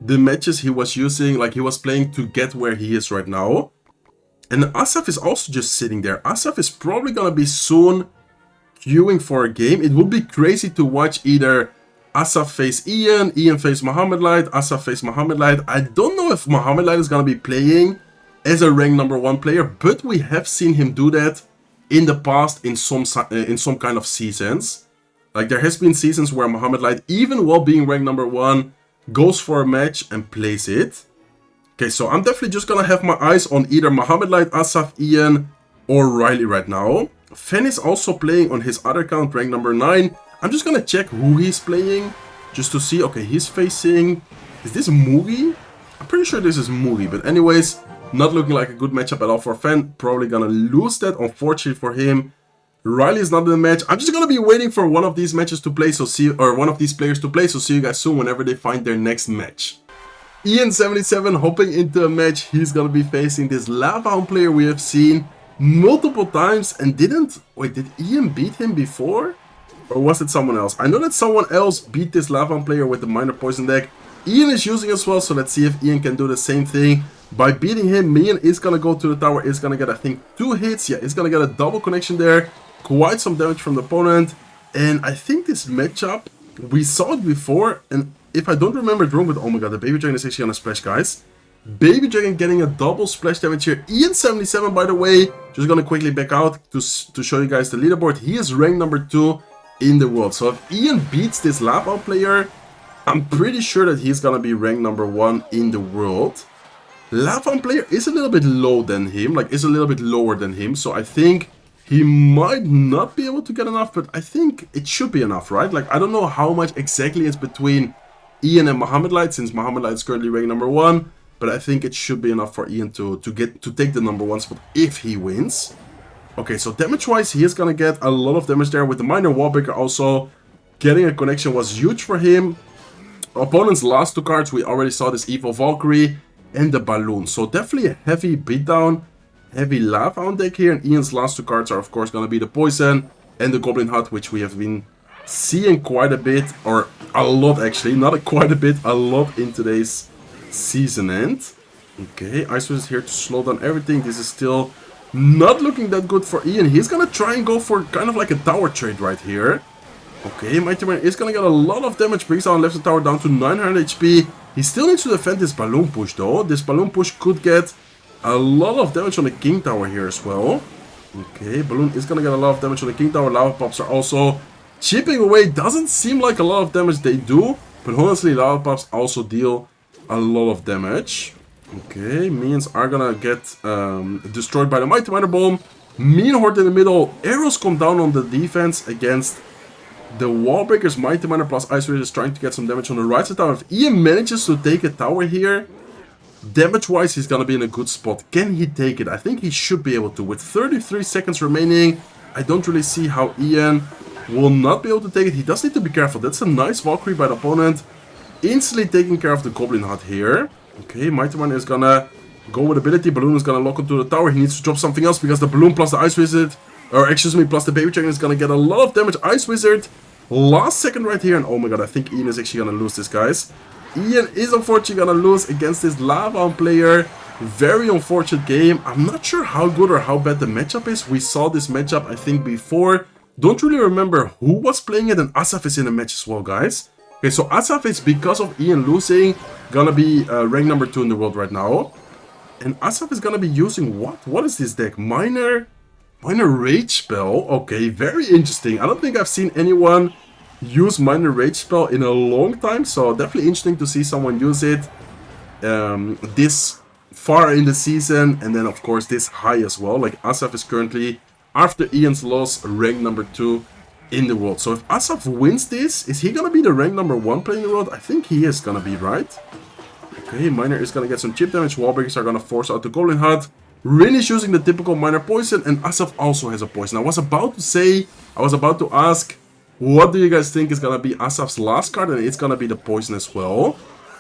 the matches he was using, like he was playing to get where he is right now. And Asaf is also just sitting there. Asaf is probably gonna be soon queuing for a game. It would be crazy to watch either Asaf face Ian, Ian face Mohamed Light, Asaf face Mohamed Light. I don't know if Mohamed Light is gonna be playing as a rank number 1 player, but we have seen him do that in the past in some kind of seasons. Like, there has been seasons where Mohamed Light, even while being ranked number 1, goes for a match and plays it. Okay, so I'm definitely just gonna have my eyes on either Mohamed Light, Asaf, Ian, or Riley right now. Fen is also playing on his other account, ranked number 9. I'm just gonna check who he's playing, just to see. Okay, he's facing... Is this Mugi? I'm pretty sure this is Mugi, but anyways, not looking like a good matchup at all for Fen. Probably gonna lose that, unfortunately for him. Riley is not in the match. I'm just gonna be waiting for one of these matches to play, or one of these players to play, so see you guys soon whenever they find their next match. Ian77 hopping into a match. He's gonna be facing this Lava player we have seen multiple times and didn't... Wait, did Ian beat him before? Or was it someone else? I know that someone else beat this Lava player with the minor poison deck. Ian is using as well, so let's see if Ian can do the same thing. By beating him, Ian is gonna go to the tower, is gonna get, I think, 2 hits. Yeah, he's gonna get a double connection there. Quite some damage from the opponent. And I think this matchup, we saw it before, and if I don't remember it wrong, but oh my god, the Baby Dragon is actually on a splash, guys. Baby Dragon getting a double splash damage here. Ian77, by the way, just gonna quickly back out to show you guys the leaderboard. He is ranked number 2 in the world. So if Ian beats this Lava player, I'm pretty sure that he's gonna be ranked number 1 in the world. Lava player is a little bit low than him, like is a little bit lower than him, so I think he might not be able to get enough, but I think it should be enough, right? Like, I don't know how much exactly is between Ian and Mohamed Light, since Mohamed Light is currently ranked number 1, but I think it should be enough for Ian to take the number 1 spot if he wins. Okay, so damage-wise, he is gonna get a lot of damage there with the minor wall breaker also. Getting a connection was huge for him. Opponent's last 2 cards, we already saw this Evil Valkyrie and the Balloon. So definitely a heavy beatdown, heavy Lava on deck here. And Ian's last 2 cards are of course going to be the Poison and the Goblin Hut, which we have been seeing quite a bit, or a lot actually, not quite a bit, a lot in today's season end. Okay, Ice Wizard is here to slow down everything. This is still not looking that good for Ian. He's going to try and go for kind of like a tower trade right here. Okay, Mighty Man is going to get a lot of damage, brings down left the tower down to 900 HP. He still needs to defend this Balloon push though. This Balloon push could get a lot of damage on the King Tower here as well. Okay, Balloon is going to get a lot of damage on the King Tower. Lava Pops are also chipping away. Doesn't seem like a lot of damage they do, but honestly Lava Pops also deal a lot of damage. Okay, minions are going to get destroyed by the Mighty Miner Bomb. Mean Horde in the middle. Arrows come down on the defense against the Wall Breakers. Mighty Miner plus Ice Wizard is trying to get some damage on the right side tower. If Ian manages to take a tower here, damage-wise, he's gonna be in a good spot. Can he take it? I think he should be able to. With 33 seconds remaining, I don't really see how Ian will not be able to take it. He does need to be careful. That's a nice Valkyrie by the opponent. Instantly taking care of the Goblin Hut here. Okay, Mighty Miner is gonna go with ability. Balloon is gonna lock onto the tower. He needs to drop something else because the Balloon plus the Ice Wizard, or excuse me, plus the Baby Dragon is gonna get a lot of damage. Ice Wizard, last second right here, and oh my god, I think Ian is actually gonna lose this, guys. Ian is unfortunately gonna lose against this Lava player. Very unfortunate game. I'm not sure how good or how bad the matchup is. We saw this matchup, I think, before. Don't really remember who was playing it, and Asaf is in the match as well, guys. Okay, so Asaf is, because of Ian losing, gonna be ranked number 2 in the world right now. And Asaf is gonna be using what? What is this deck? Minor Rage Spell. Okay, very interesting. I don't think I've seen anyone use Minor Rage Spell in a long time, so definitely interesting to see someone use it this far in the season, and then of course this high as well. Like, Asaf is currently after Ian's loss, rank number 2 in the world. So if Asaf wins this, is he gonna be the rank number 1 player in the world? I think he is gonna be, right? Okay, Miner is gonna get some chip damage. Wall breakers are gonna force out the Goblin Hut. Rin is using the typical Miner poison, and Asaf also has a poison. I was about to ask, what do you guys think is gonna be Asaf's last card? And it's gonna be the poison as well.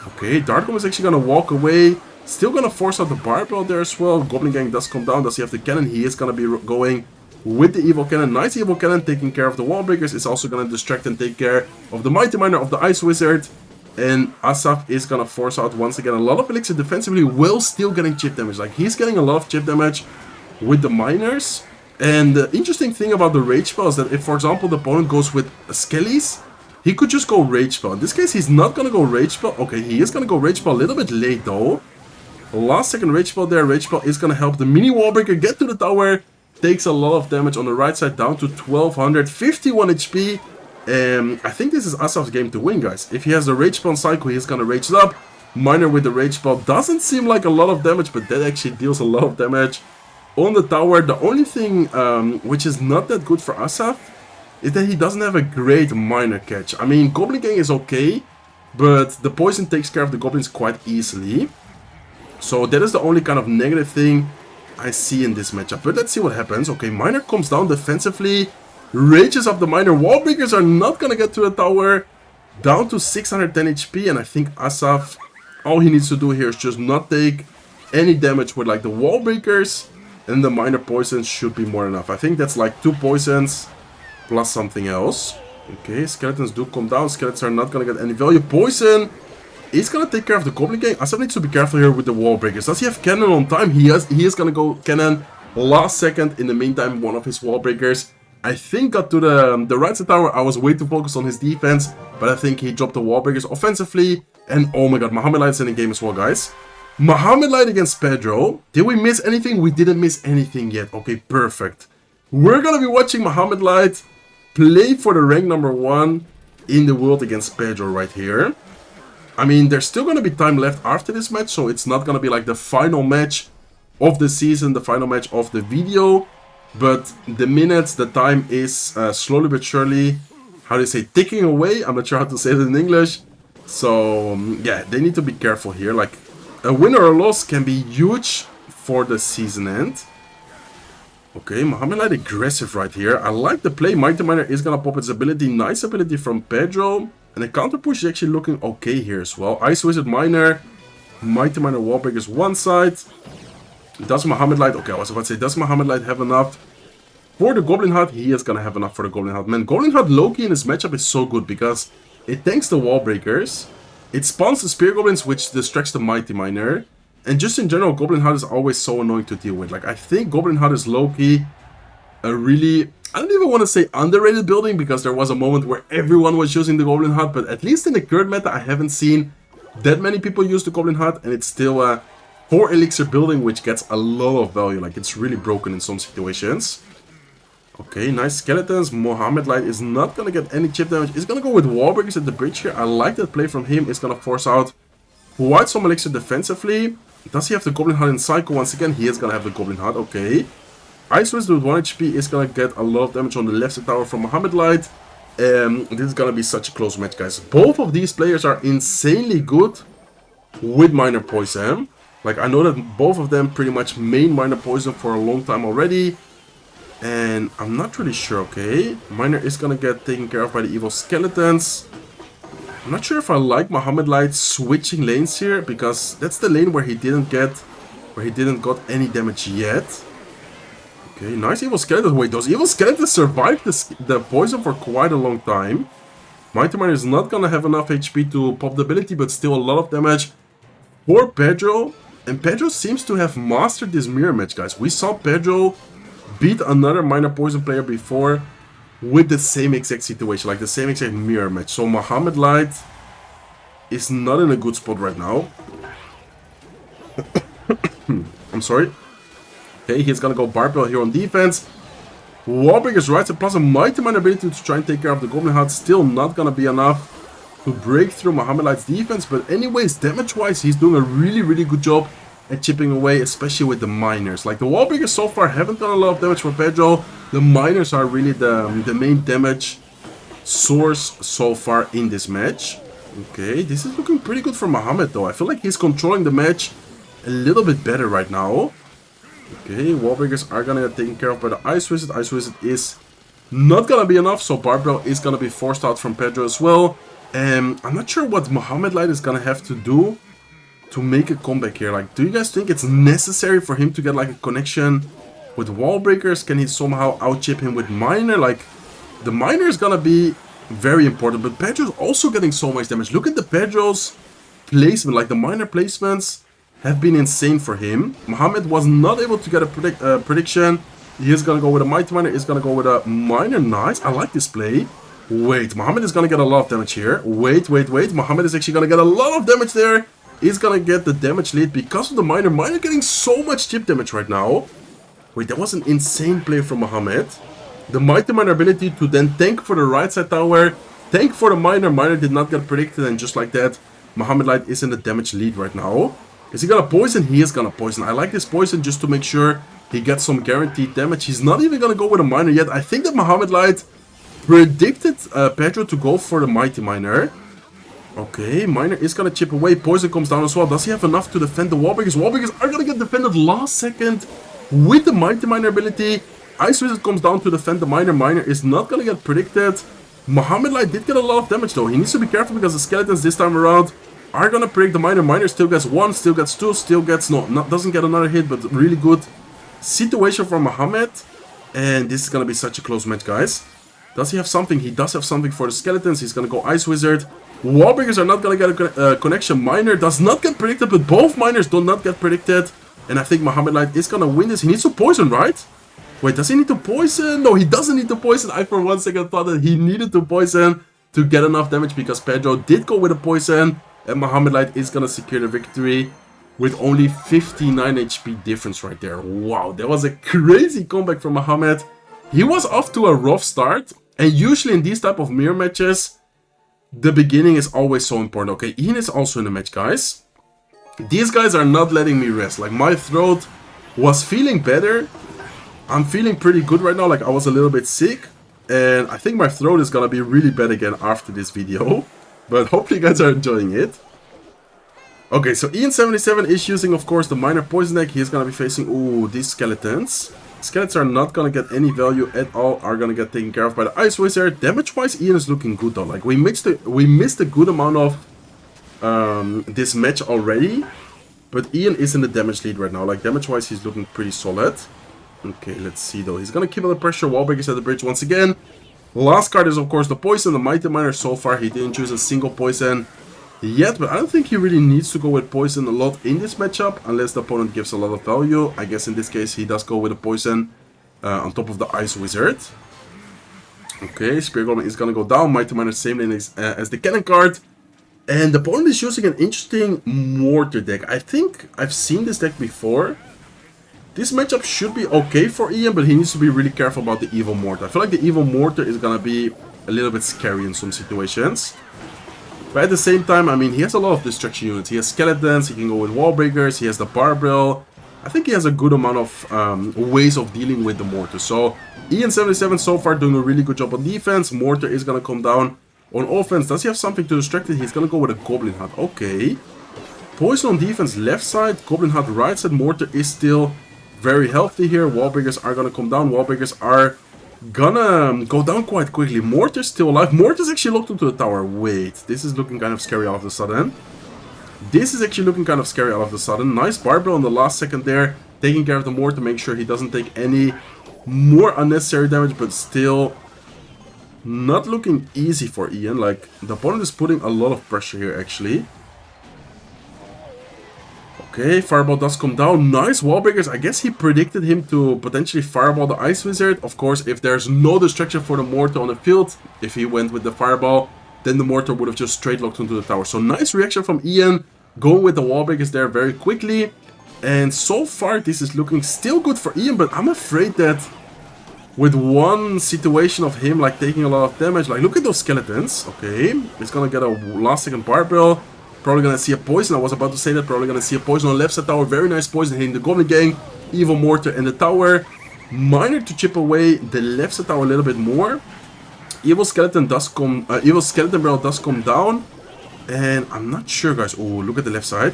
Okay, Darkholm is actually gonna walk away. Still gonna force out the barbell there as well. Goblin Gang does come down. Does he have the cannon? He is gonna be going with the evil cannon. Nice evil cannon taking care of the wall breakers. It's also gonna distract and take care of the mighty miner of the ice wizard. And Asaf is gonna force out once again a lot of elixir defensively while still getting chip damage. Like, he's getting a lot of chip damage with the miners. And the interesting thing about the rage spell is that if, for example, the opponent goes with skellies, he could just go rage spell. In this case, he's not gonna go rage spell. Okay, he is gonna go rage spell a little bit late though. Last second rage spell there. Rage spell is gonna help the mini wall breaker get to the tower. Takes a lot of damage on the right side, down to 1251 HP. I think this is Asaf's game to win, guys. If he has the rage spell cycle, he's gonna rage it up. Miner with the rage spell doesn't seem like a lot of damage, but that actually deals a lot of damage on the tower. The only thing which is not that good for Asaf is that he doesn't have a great miner catch. I mean, Goblin Gang is okay, but the poison takes care of the goblins quite easily. So that is the only kind of negative thing I see in this matchup. But let's see what happens. Okay, Miner comes down defensively, rages up the Miner. Wall breakers are not gonna get to the tower. Down to 610 HP, and I think Asaf, all he needs to do here is just not take any damage with like the wall breakers, and the Miner poisons should be more enough. I think that's like 2 poisons plus something else. Okay, skeletons do come down. Skeletons are not gonna get any value. Poison is gonna take care of the Goblin Gang. Asaf needs to be careful here with the wall breakers. Does he have cannon on time? He is gonna go cannon last second. In the meantime, one of his wall breakers, I think, got to the right side tower. I was way too focused on his defense, but I think he dropped the wall breakers offensively. And oh my god, Mohamed Light is in the game as well, guys. Mohamed Light against Pedro. Did we miss anything? We didn't miss anything yet. Okay, perfect. We're gonna be watching Mohamed Light play for the rank number 1 in the world against Pedro right here. I mean, there's still going to be time left after this match, so it's not going to be like the final match of the season, the final match of the video. But the minutes, the time is slowly but surely, how do you say, ticking away? I'm not sure how to say it in English. So, yeah, they need to be careful here. Like, a win or a loss can be huge for the season end. Okay, Mohamed Light aggressive right here. I like the play. Mighty Miner is going to pop its ability. Nice ability from Pedro. And the counter push is actually looking okay here as well. Ice Wizard Miner. Mighty Miner wall breakers one side. Does Mohamed Light... Okay, I was about to say, does Mohamed Light have enough for the Goblin Hut? He is going to have enough for the Goblin Hut. Man, Goblin Hut Loki in this matchup is so good because it tanks the wall breakers. It spawns the Spear Goblins, which distracts the Mighty Miner. And just in general, Goblin Hut is always so annoying to deal with. Like, I think Goblin Hut is low-key a really... I don't even want to say underrated building, because there was a moment where everyone was using the Goblin Hut. But at least in the current meta, I haven't seen that many people use the Goblin Hut. And it's still a 4 elixir building, which gets a lot of value. Like, it's really broken in some situations. Okay, nice skeletons. Mohamed Light is not going to get any chip damage. He's going to go with wall breakers at the bridge here. I like that play from him. It's going to force out quite some elixir defensively. Does he have the Goblin Hut in cycle? Once again, he is going to have the Goblin Hut. Okay. Ice Wizard with 1 HP is going to get a lot of damage on the left side tower from Mohamed Light. This is going to be such a close match, guys. Both of these players are insanely good with Miner Poison. Like, I know that both of them pretty much main Miner Poison for a long time already. And I'm not really sure, okay. Miner is going to get taken care of by the evil skeletons. I'm not sure if I like Mohamed Light switching lanes here, because that's the lane where he didn't got any damage yet. Okay, nice evil skeletons. Wait, those evil skeletons survived the poison for quite a long time. Mighty Miner is not gonna have enough HP to pop the ability, but still a lot of damage for Pedro. And Pedro seems to have mastered this mirror match, guys. We saw Pedro beat another Miner Poison player before with the same exact situation, like the same exact mirror match. So Mohamed Light is not in a good spot right now. I'm sorry. Okay, he's gonna go Barbell here on defense. Wallbreaker's right side plus a Mighty Miner ability to try and take care of the Goblin Hut. Still not gonna be enough to break through Mohamed Light's defense. But anyways, damage-wise, he's doing a really good job at chipping away, especially with the miners. Like, the Wallbreakers so far haven't done a lot of damage for Pedro. The miners are really the main damage source so far in this match. Okay, this is looking pretty good for Mohamed though. I feel like he's controlling the match a little bit better right now. Okay, wall breakers are gonna get taken care of by the Ice Wizard. Ice Wizard is not gonna be enough, so Barbell is gonna be forced out from Pedro as well. I'm not sure what Mohamed Light is gonna have to do to make a comeback here. Like, do you guys think it's necessary for him to get like a connection with wall breakers? Can he somehow out-chip him with Miner? Like, the Miner is gonna be very important, but Pedro's also getting so much damage. Look at the Pedro's placement, like the Miner placements have been insane for him. Mohamed was not able to get a prediction. He is gonna go with a Mighty Miner, is gonna go with a Miner. Nice, I like this play. Wait, Mohamed is gonna get a lot of damage here. Wait. Mohamed is actually gonna get a lot of damage there. He's gonna get the damage lead because of the Miner. Miner getting so much chip damage right now. Wait, that was an insane play from Mohamed. The Mighty Miner ability to then tank for the right side tower, tank for the Miner. Miner did not get predicted, and just like that, Mohamed Light is in the damage lead right now. Is he gonna poison? He is gonna poison. I like this poison just to make sure he gets some guaranteed damage. He's not even gonna go with a Miner yet. I think that Mohamed Light predicted Pedro to go for the Mighty Miner. Okay, Miner is gonna chip away. Poison comes down as well. Does he have enough to defend the wall breakers? Wall breakers are gonna get defended last second with the Mighty Miner ability. Ice Wizard comes down to defend the Miner. Miner is not gonna get predicted. Mohamed Light did get a lot of damage though. He needs to be careful because the skeletons this time around are gonna predict the Miner. Miner still gets one, still gets two, still gets doesn't get another hit, but really good situation for Mohamed. And this is gonna be such a close match, guys. Does he have something? He does have something for the skeletons. He's gonna go Ice Wizard. Wall breakers are not gonna get a connection. Miner does not get predicted, but both Miners do not get predicted. And I think Mohamed Light is gonna win this. He needs to poison, right? Wait, does he need to poison? No, he doesn't need to poison. I for one second thought that he needed to poison to get enough damage because Pedro did go with a poison. And Mohamed Light is gonna secure the victory with only 59 HP difference right there. Wow, that was a crazy comeback from Mohamed. He was off to a rough start. And usually in these type of mirror matches, the beginning is always so important. Okay, Ian is also in the match, guys. These guys are not letting me rest. Like, my throat was feeling better. I'm feeling pretty good right now. Like, I was a little bit sick. And I think my throat is gonna be really bad again after this video. But hopefully you guys are enjoying it. Okay, so Ian77 is using, of course, the Miner Poison Deck. He's gonna be facing, ooh, these skeletons. Skeletons are not gonna get any value at all. Are gonna get taken care of by the Ice Wizard. Damage-wise, Ian is looking good though. Like, we missed a good amount of this match already. But Ian is in the damage lead right now. Like, damage-wise, he's looking pretty solid. Okay, let's see though. He's gonna keep on the pressure. Wall breakers at the bridge once again. Last card is, of course, the poison. The Mighty Miner so far, he didn't choose a single poison yet, but I don't think he really needs to go with poison a lot in this matchup unless the opponent gives a lot of value. I guess in this case he does go with a poison on top of the Ice Wizard. Okay, Spear Goblin is gonna go down. Mighty Miner same lane as the cannon card. And the opponent is using an interesting Mortar deck. I think I've seen this deck before. This matchup should be okay for Ian, but he needs to be really careful about the Evil Mortar. I feel like the Evil Mortar is gonna be a little bit scary in some situations. But at the same time, I mean, he has a lot of destruction units. He has skeletons, he can go with wall breakers, he has the barbell. I think he has a good amount of ways of dealing with the Mortar. So, Ian77 so far doing a really good job on defense. Mortar is gonna come down on offense. Does he have something to distract it? He's gonna go with a Goblin Hut. Okay. Poison on defense left side, Goblin Hut right side. Mortar is still very healthy here. Wall breakers are gonna come down. Wall breakers are gonna go down quite quickly. Mortar's still alive. Mortar's actually locked into the tower. Wait, this is looking kind of scary all of a sudden. This is actually looking kind of scary all of a sudden. Nice barbell on the last second there. Taking care of the Mortar to make sure he doesn't take any more unnecessary damage, but still not looking easy for Ian. Like, the opponent is putting a lot of pressure here actually. Okay, Fireball does come down. Nice wall breakers. I guess he predicted him to potentially Fireball the Ice Wizard. Of course, if there's no distraction for the Mortar on the field, if he went with the Fireball, then the Mortar would have just straight locked into the tower. So nice reaction from Ian, going with the wall breakers there very quickly. And so far, this is looking still good for Ian, but I'm afraid that with one situation of him like taking a lot of damage, like look at those skeletons. Okay, he's gonna get a last second barbell. Probably gonna see a poison. I was about to say that. Probably gonna see a poison on left side tower. Very nice poison hitting the Goblin Gang. Evil Mortar in the tower. Miner to chip away the left side tower a little bit more. Evil Skeleton Barrel does come down. And I'm not sure, guys. Oh, look at the left side.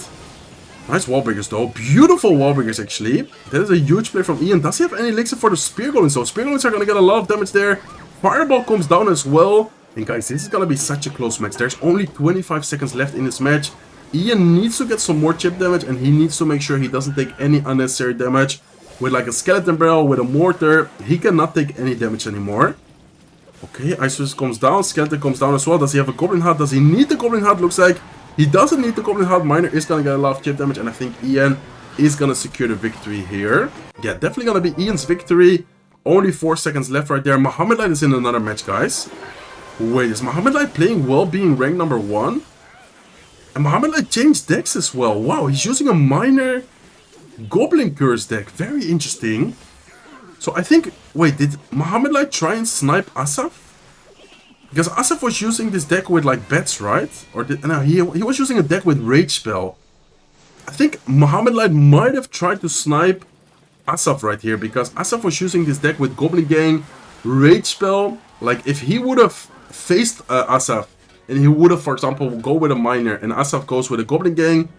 Nice wall breakers, though. Beautiful wall breakers, actually. That is a huge play from Ian. Does he have any elixir for the Spear Goblins, though? Spear Goblins are going to get a lot of damage there. Fireball comes down as well. And, guys, this is going to be such a close match. There's only 25 seconds left in this match. Ian needs to get some more chip damage, and he needs to make sure he doesn't take any unnecessary damage. With, like, a Skeleton Barrel, with a Mortar, he cannot take any damage anymore. Okay, Isis comes down, Skeleton comes down as well. Does he have a Goblin Heart? Does he need the Goblin Heart? Looks like he doesn't need the Goblin Heart. Miner is gonna get a lot of chip damage, and I think Ian is gonna secure the victory here. Yeah, definitely gonna be Ian's victory. Only 4 seconds left right there. Mohamed Light is in another match, guys. Wait, is Mohamed Light playing well, being ranked number 1? And Mohamed Light changed decks as well. Wow, he's using a Miner Goblin Curse deck. Very interesting. So I think, wait, did Mohamed Light try and snipe Asaf? Because Asaf was using this deck with like bats, right? Or no, he was using a deck with Rage Spell. I think Mohamed Light might have tried to snipe Asaf right here, because Asaf was using this deck with Goblin Gang, Rage Spell. Like if he would have faced Asaf, and he would have, for example, go with a Miner, and Asaf goes with a Goblin Gang,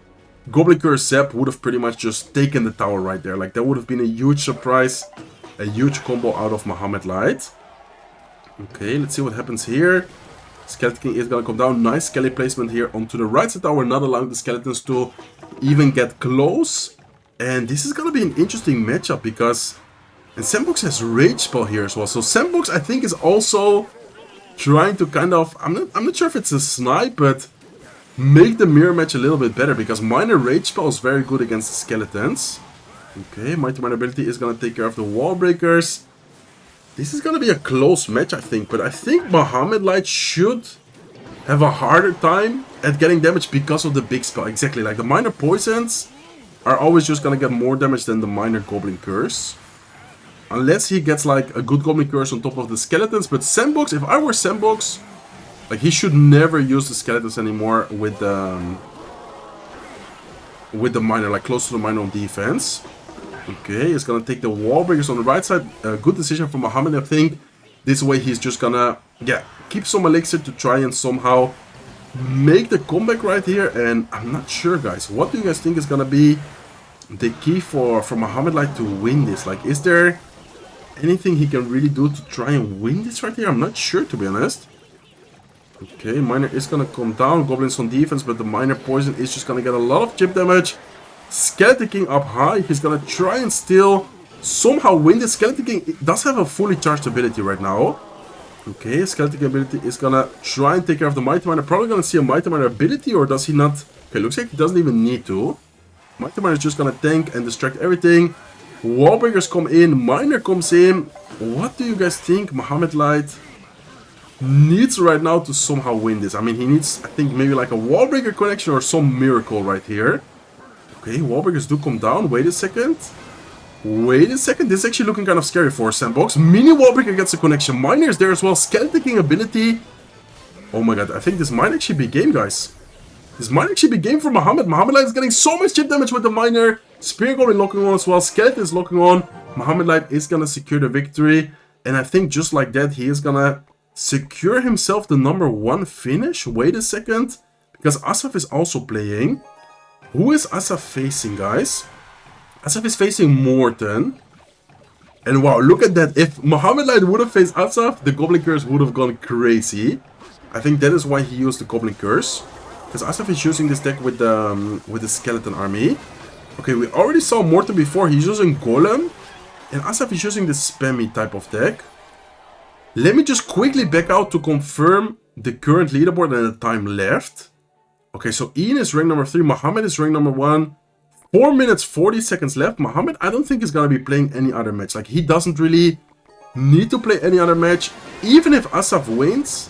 Goblin Curse Zap would have pretty much just taken the tower right there. Like that would have been a huge surprise. A huge combo out of Mohamed Light. Okay, let's see what happens here. Skeleton King is gonna come down. Nice Skelly placement here onto the right side tower, not allowing the skeletons to even get close. And this is gonna be an interesting matchup because... And Sandbox has Rage Spell here as well. So Sandbox, I think, is also trying to kind of... I'm not sure if it's a snipe, but make the mirror match a little bit better, because Miner Rage Spell is very good against the skeletons. Okay, Mighty Miner ability is going to take care of the wall breakers. This is going to be a close match, I think. But I think Mohamed Light should have a harder time at getting damage because of the big spell. Exactly, like the Miner Poisons are always just going to get more damage than the Miner Goblin Curse. Unless he gets like a good Goblin Curse on top of the skeletons. But Sandbox, if I were Sandbox, like he should never use the skeletons anymore with the Miner, like close to the Miner on defense. Okay, he's gonna take the wall breakers on the right side. Good decision from Mohamed, I think. This way he's just gonna, yeah, keep some elixir to try and somehow make the comeback right here. And I'm not sure, guys. What do you guys think is gonna be the key for Mohamed Light to win this? Like, is there anything he can really do to try and win this right here? I'm not sure, to be honest. Okay, Miner is gonna come down. Goblins on defense, but the Miner Poison is just gonna get a lot of chip damage. Skeleton King up high. He's gonna try and still somehow win this. Skeleton King does have a fully charged ability right now. Okay, Skeleton King ability is gonna try and take care of the Mighty Miner. Probably gonna see a Mighty Miner ability, or does he not? Okay, looks like he doesn't even need to. Mighty Miner is just gonna tank and distract everything. Wall breakers come in. Miner comes in. What do you guys think Mohamed Light needs right now to somehow win this? I mean, he needs, I think, maybe like a wall breaker connection or some miracle right here. Okay, wall breakers do come down. Wait a second. Wait a second. This is actually looking kind of scary for Sandbox. Mini wall breaker gets a connection. Miner is there as well. Skeleton King ability. Oh my god, I think this might actually be game, guys. This might actually be game for Mohamed. Mohamed Light is getting so much chip damage with the Miner. Spear Goblin locking on as well. Skeleton is locking on. Mohamed Light is gonna secure the victory. And I think just like that, he is gonna secure himself the #1 finish. Wait a second. Because Asaf is also playing. Who is Asaf facing, guys? Asaf is facing Morton. And wow, look at that. If Mohamed Light would have faced Asaf, the Goblin Curse would have gone crazy. I think that is why he used the Goblin Curse. Because Asaf is using this deck with the Skeleton Army. Okay, we already saw Morton before. He's using Golem. And Asaf is using the spammy type of deck. Let me just quickly back out to confirm the current leaderboard and the time left. Okay, so Ian is rank #3. Mohamed is rank #1. 4 minutes, 40 seconds left. Mohamed, I don't think he's going to be playing any other match. Like, he doesn't really need to play any other match. Even if Asaf wins,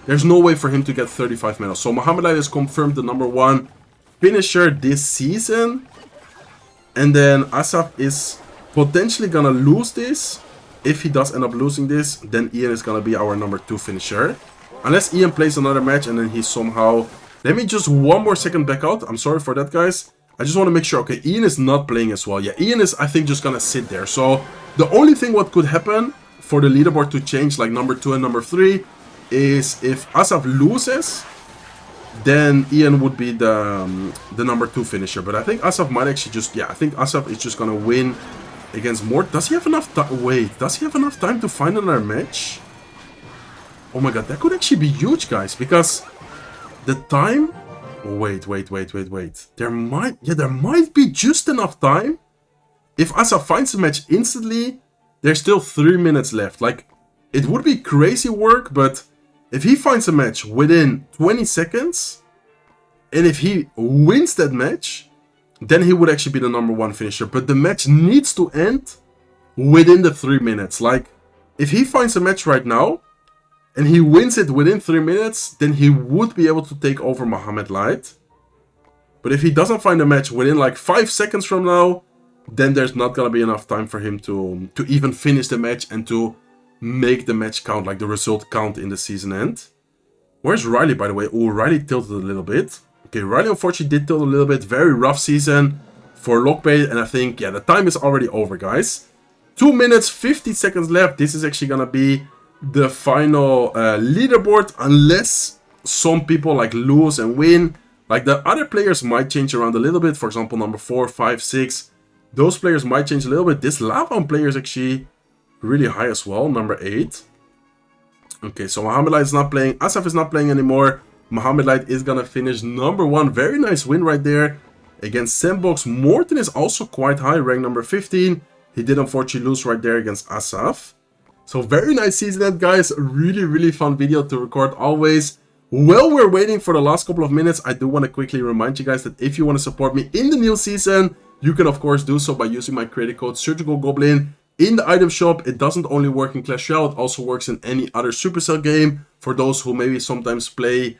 there's no way for him to get 35 medals. So Mohamed Light has confirmed the #1 finisher this season. And then Asaf is potentially going to lose this. If he does end up losing this, then Ian is going to be our #2 finisher. Unless Ian plays another match and then he somehow... Let me just one more second back out. I'm sorry for that, guys. I just want to make sure. Okay, Ian is not playing as well. Yeah, Ian is, I think, just gonna sit there. So the only thing what could happen for the leaderboard to change, like number 2 and number 3, is if Asaf loses, then Ian would be the number 2 finisher. But I think Asaf might actually just, yeah, I think Asaf is just gonna win against Morton. Does he have enough time? Wait, does he have enough time to find another match? Oh my god, that could actually be huge, guys, because the time... Wait. There might be just enough time. If Asaf finds a match instantly, there's still 3 minutes left. Like, it would be crazy work, but if he finds a match within 20 seconds, and if he wins that match, then he would actually be the number 1 finisher. But the match needs to end within the 3 minutes. Like, if he finds a match right now, and he wins it within 3 minutes, then he would be able to take over Mohamed Light. But if he doesn't find a match within like 5 seconds from now, then there's not gonna be enough time for him to even finish the match and to make the match count, like the result count in the season end. Where's Riley, by the way? Oh, Riley tilted a little bit. Okay, Riley unfortunately did tilt a little bit. Very rough season for Lockbait, and I think, yeah, the time is already over, guys. 2 minutes, 50 seconds left. This is actually gonna be the final leaderboard, unless some people like lose and win. Like, the other players might change around a little bit. For example, number 4, 5, 6. Those players might change a little bit. This Lava player is actually really high as well, number 8. Okay, so Mohamed Light is not playing. Asaf is not playing anymore. Mohamed Light is gonna finish number 1. Very nice win right there against Sandbox. Morton is also quite high, ranked number 15. He did unfortunately lose right there against Asaf. So very nice season end, guys. Really fun video to record always. While we're waiting for the last couple of minutes, I do want to quickly remind you guys that if you want to support me in the new season, you can of course do so by using my creator code Surgical Goblin in the item shop. It doesn't only work in Clash Royale, it also works in any other Supercell game. For those who maybe sometimes play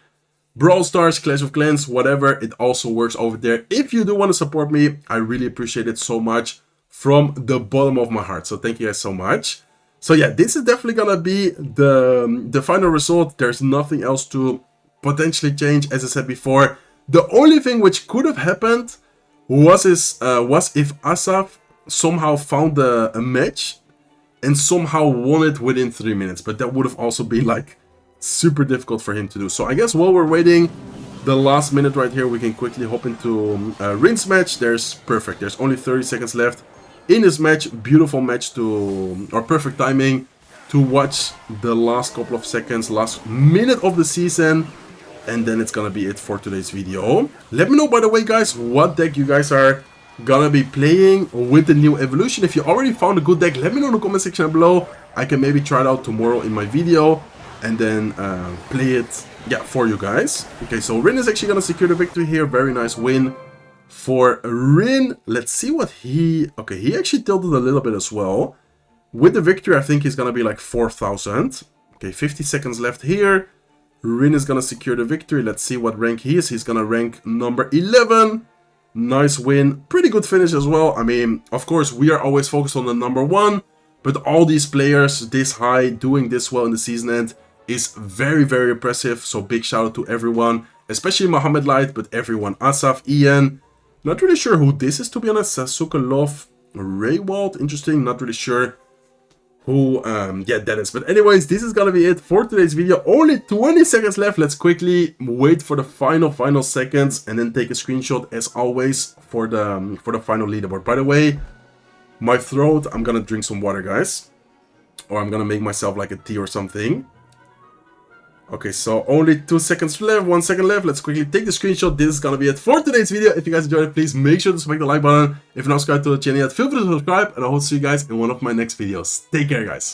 Brawl Stars, Clash of Clans, whatever, it also works over there. If you do want to support me, I really appreciate it so much from the bottom of my heart. So thank you guys so much. So yeah, this is definitely gonna be the final result. There's nothing else to potentially change, as I said before. The only thing which could have happened was if Asaf somehow found a match and somehow won it within 3 minutes. But that would have also been like super difficult for him to do. So I guess while we're waiting the last minute right here, we can quickly hop into Rinse match. There's only 30 seconds left in this match. Beautiful match or perfect timing to watch the last couple of seconds, last minute of the season, and then it's gonna be it for today's video. Let me know, by the way, guys, what deck you guys are gonna be playing with the new evolution. If you already found a good deck, let me know in the comment section below. I can maybe try it out tomorrow in my video and then play it, yeah, for you guys. Okay, so Rin is actually gonna secure the victory here. Very nice win for Rin. Let's see what he... Okay, he actually tilted a little bit as well. With the victory, I think he's gonna be like 4,000. Okay, 50 seconds left here. Rin is gonna secure the victory. Let's see what rank he is. He's gonna rank number 11. Nice win. Pretty good finish as well. I mean, of course, we are always focused on the number 1. But all these players this high, doing this well in the season end, is very impressive. So big shout out to everyone. Especially Mohamed Light, but everyone. Asaf, Ian. Not really sure who this is, to be honest. Sasuke Love, Raywald, interesting. Not really sure who yeah, that is. But anyways, this is gonna be it for today's video. Only 20 seconds left. Let's quickly wait for the final seconds and then take a screenshot as always for the final leaderboard. By the way, my throat, I'm gonna drink some water, guys, or I'm gonna make myself like a tea or something. Okay, so only 2 seconds left, 1 second left. Let's quickly take the screenshot. This is gonna be it for today's video. If you guys enjoyed it, please make sure to smack the like button. If you're not subscribed to the channel yet, feel free to subscribe, and I hope to see you guys in one of my next videos. Take care, guys.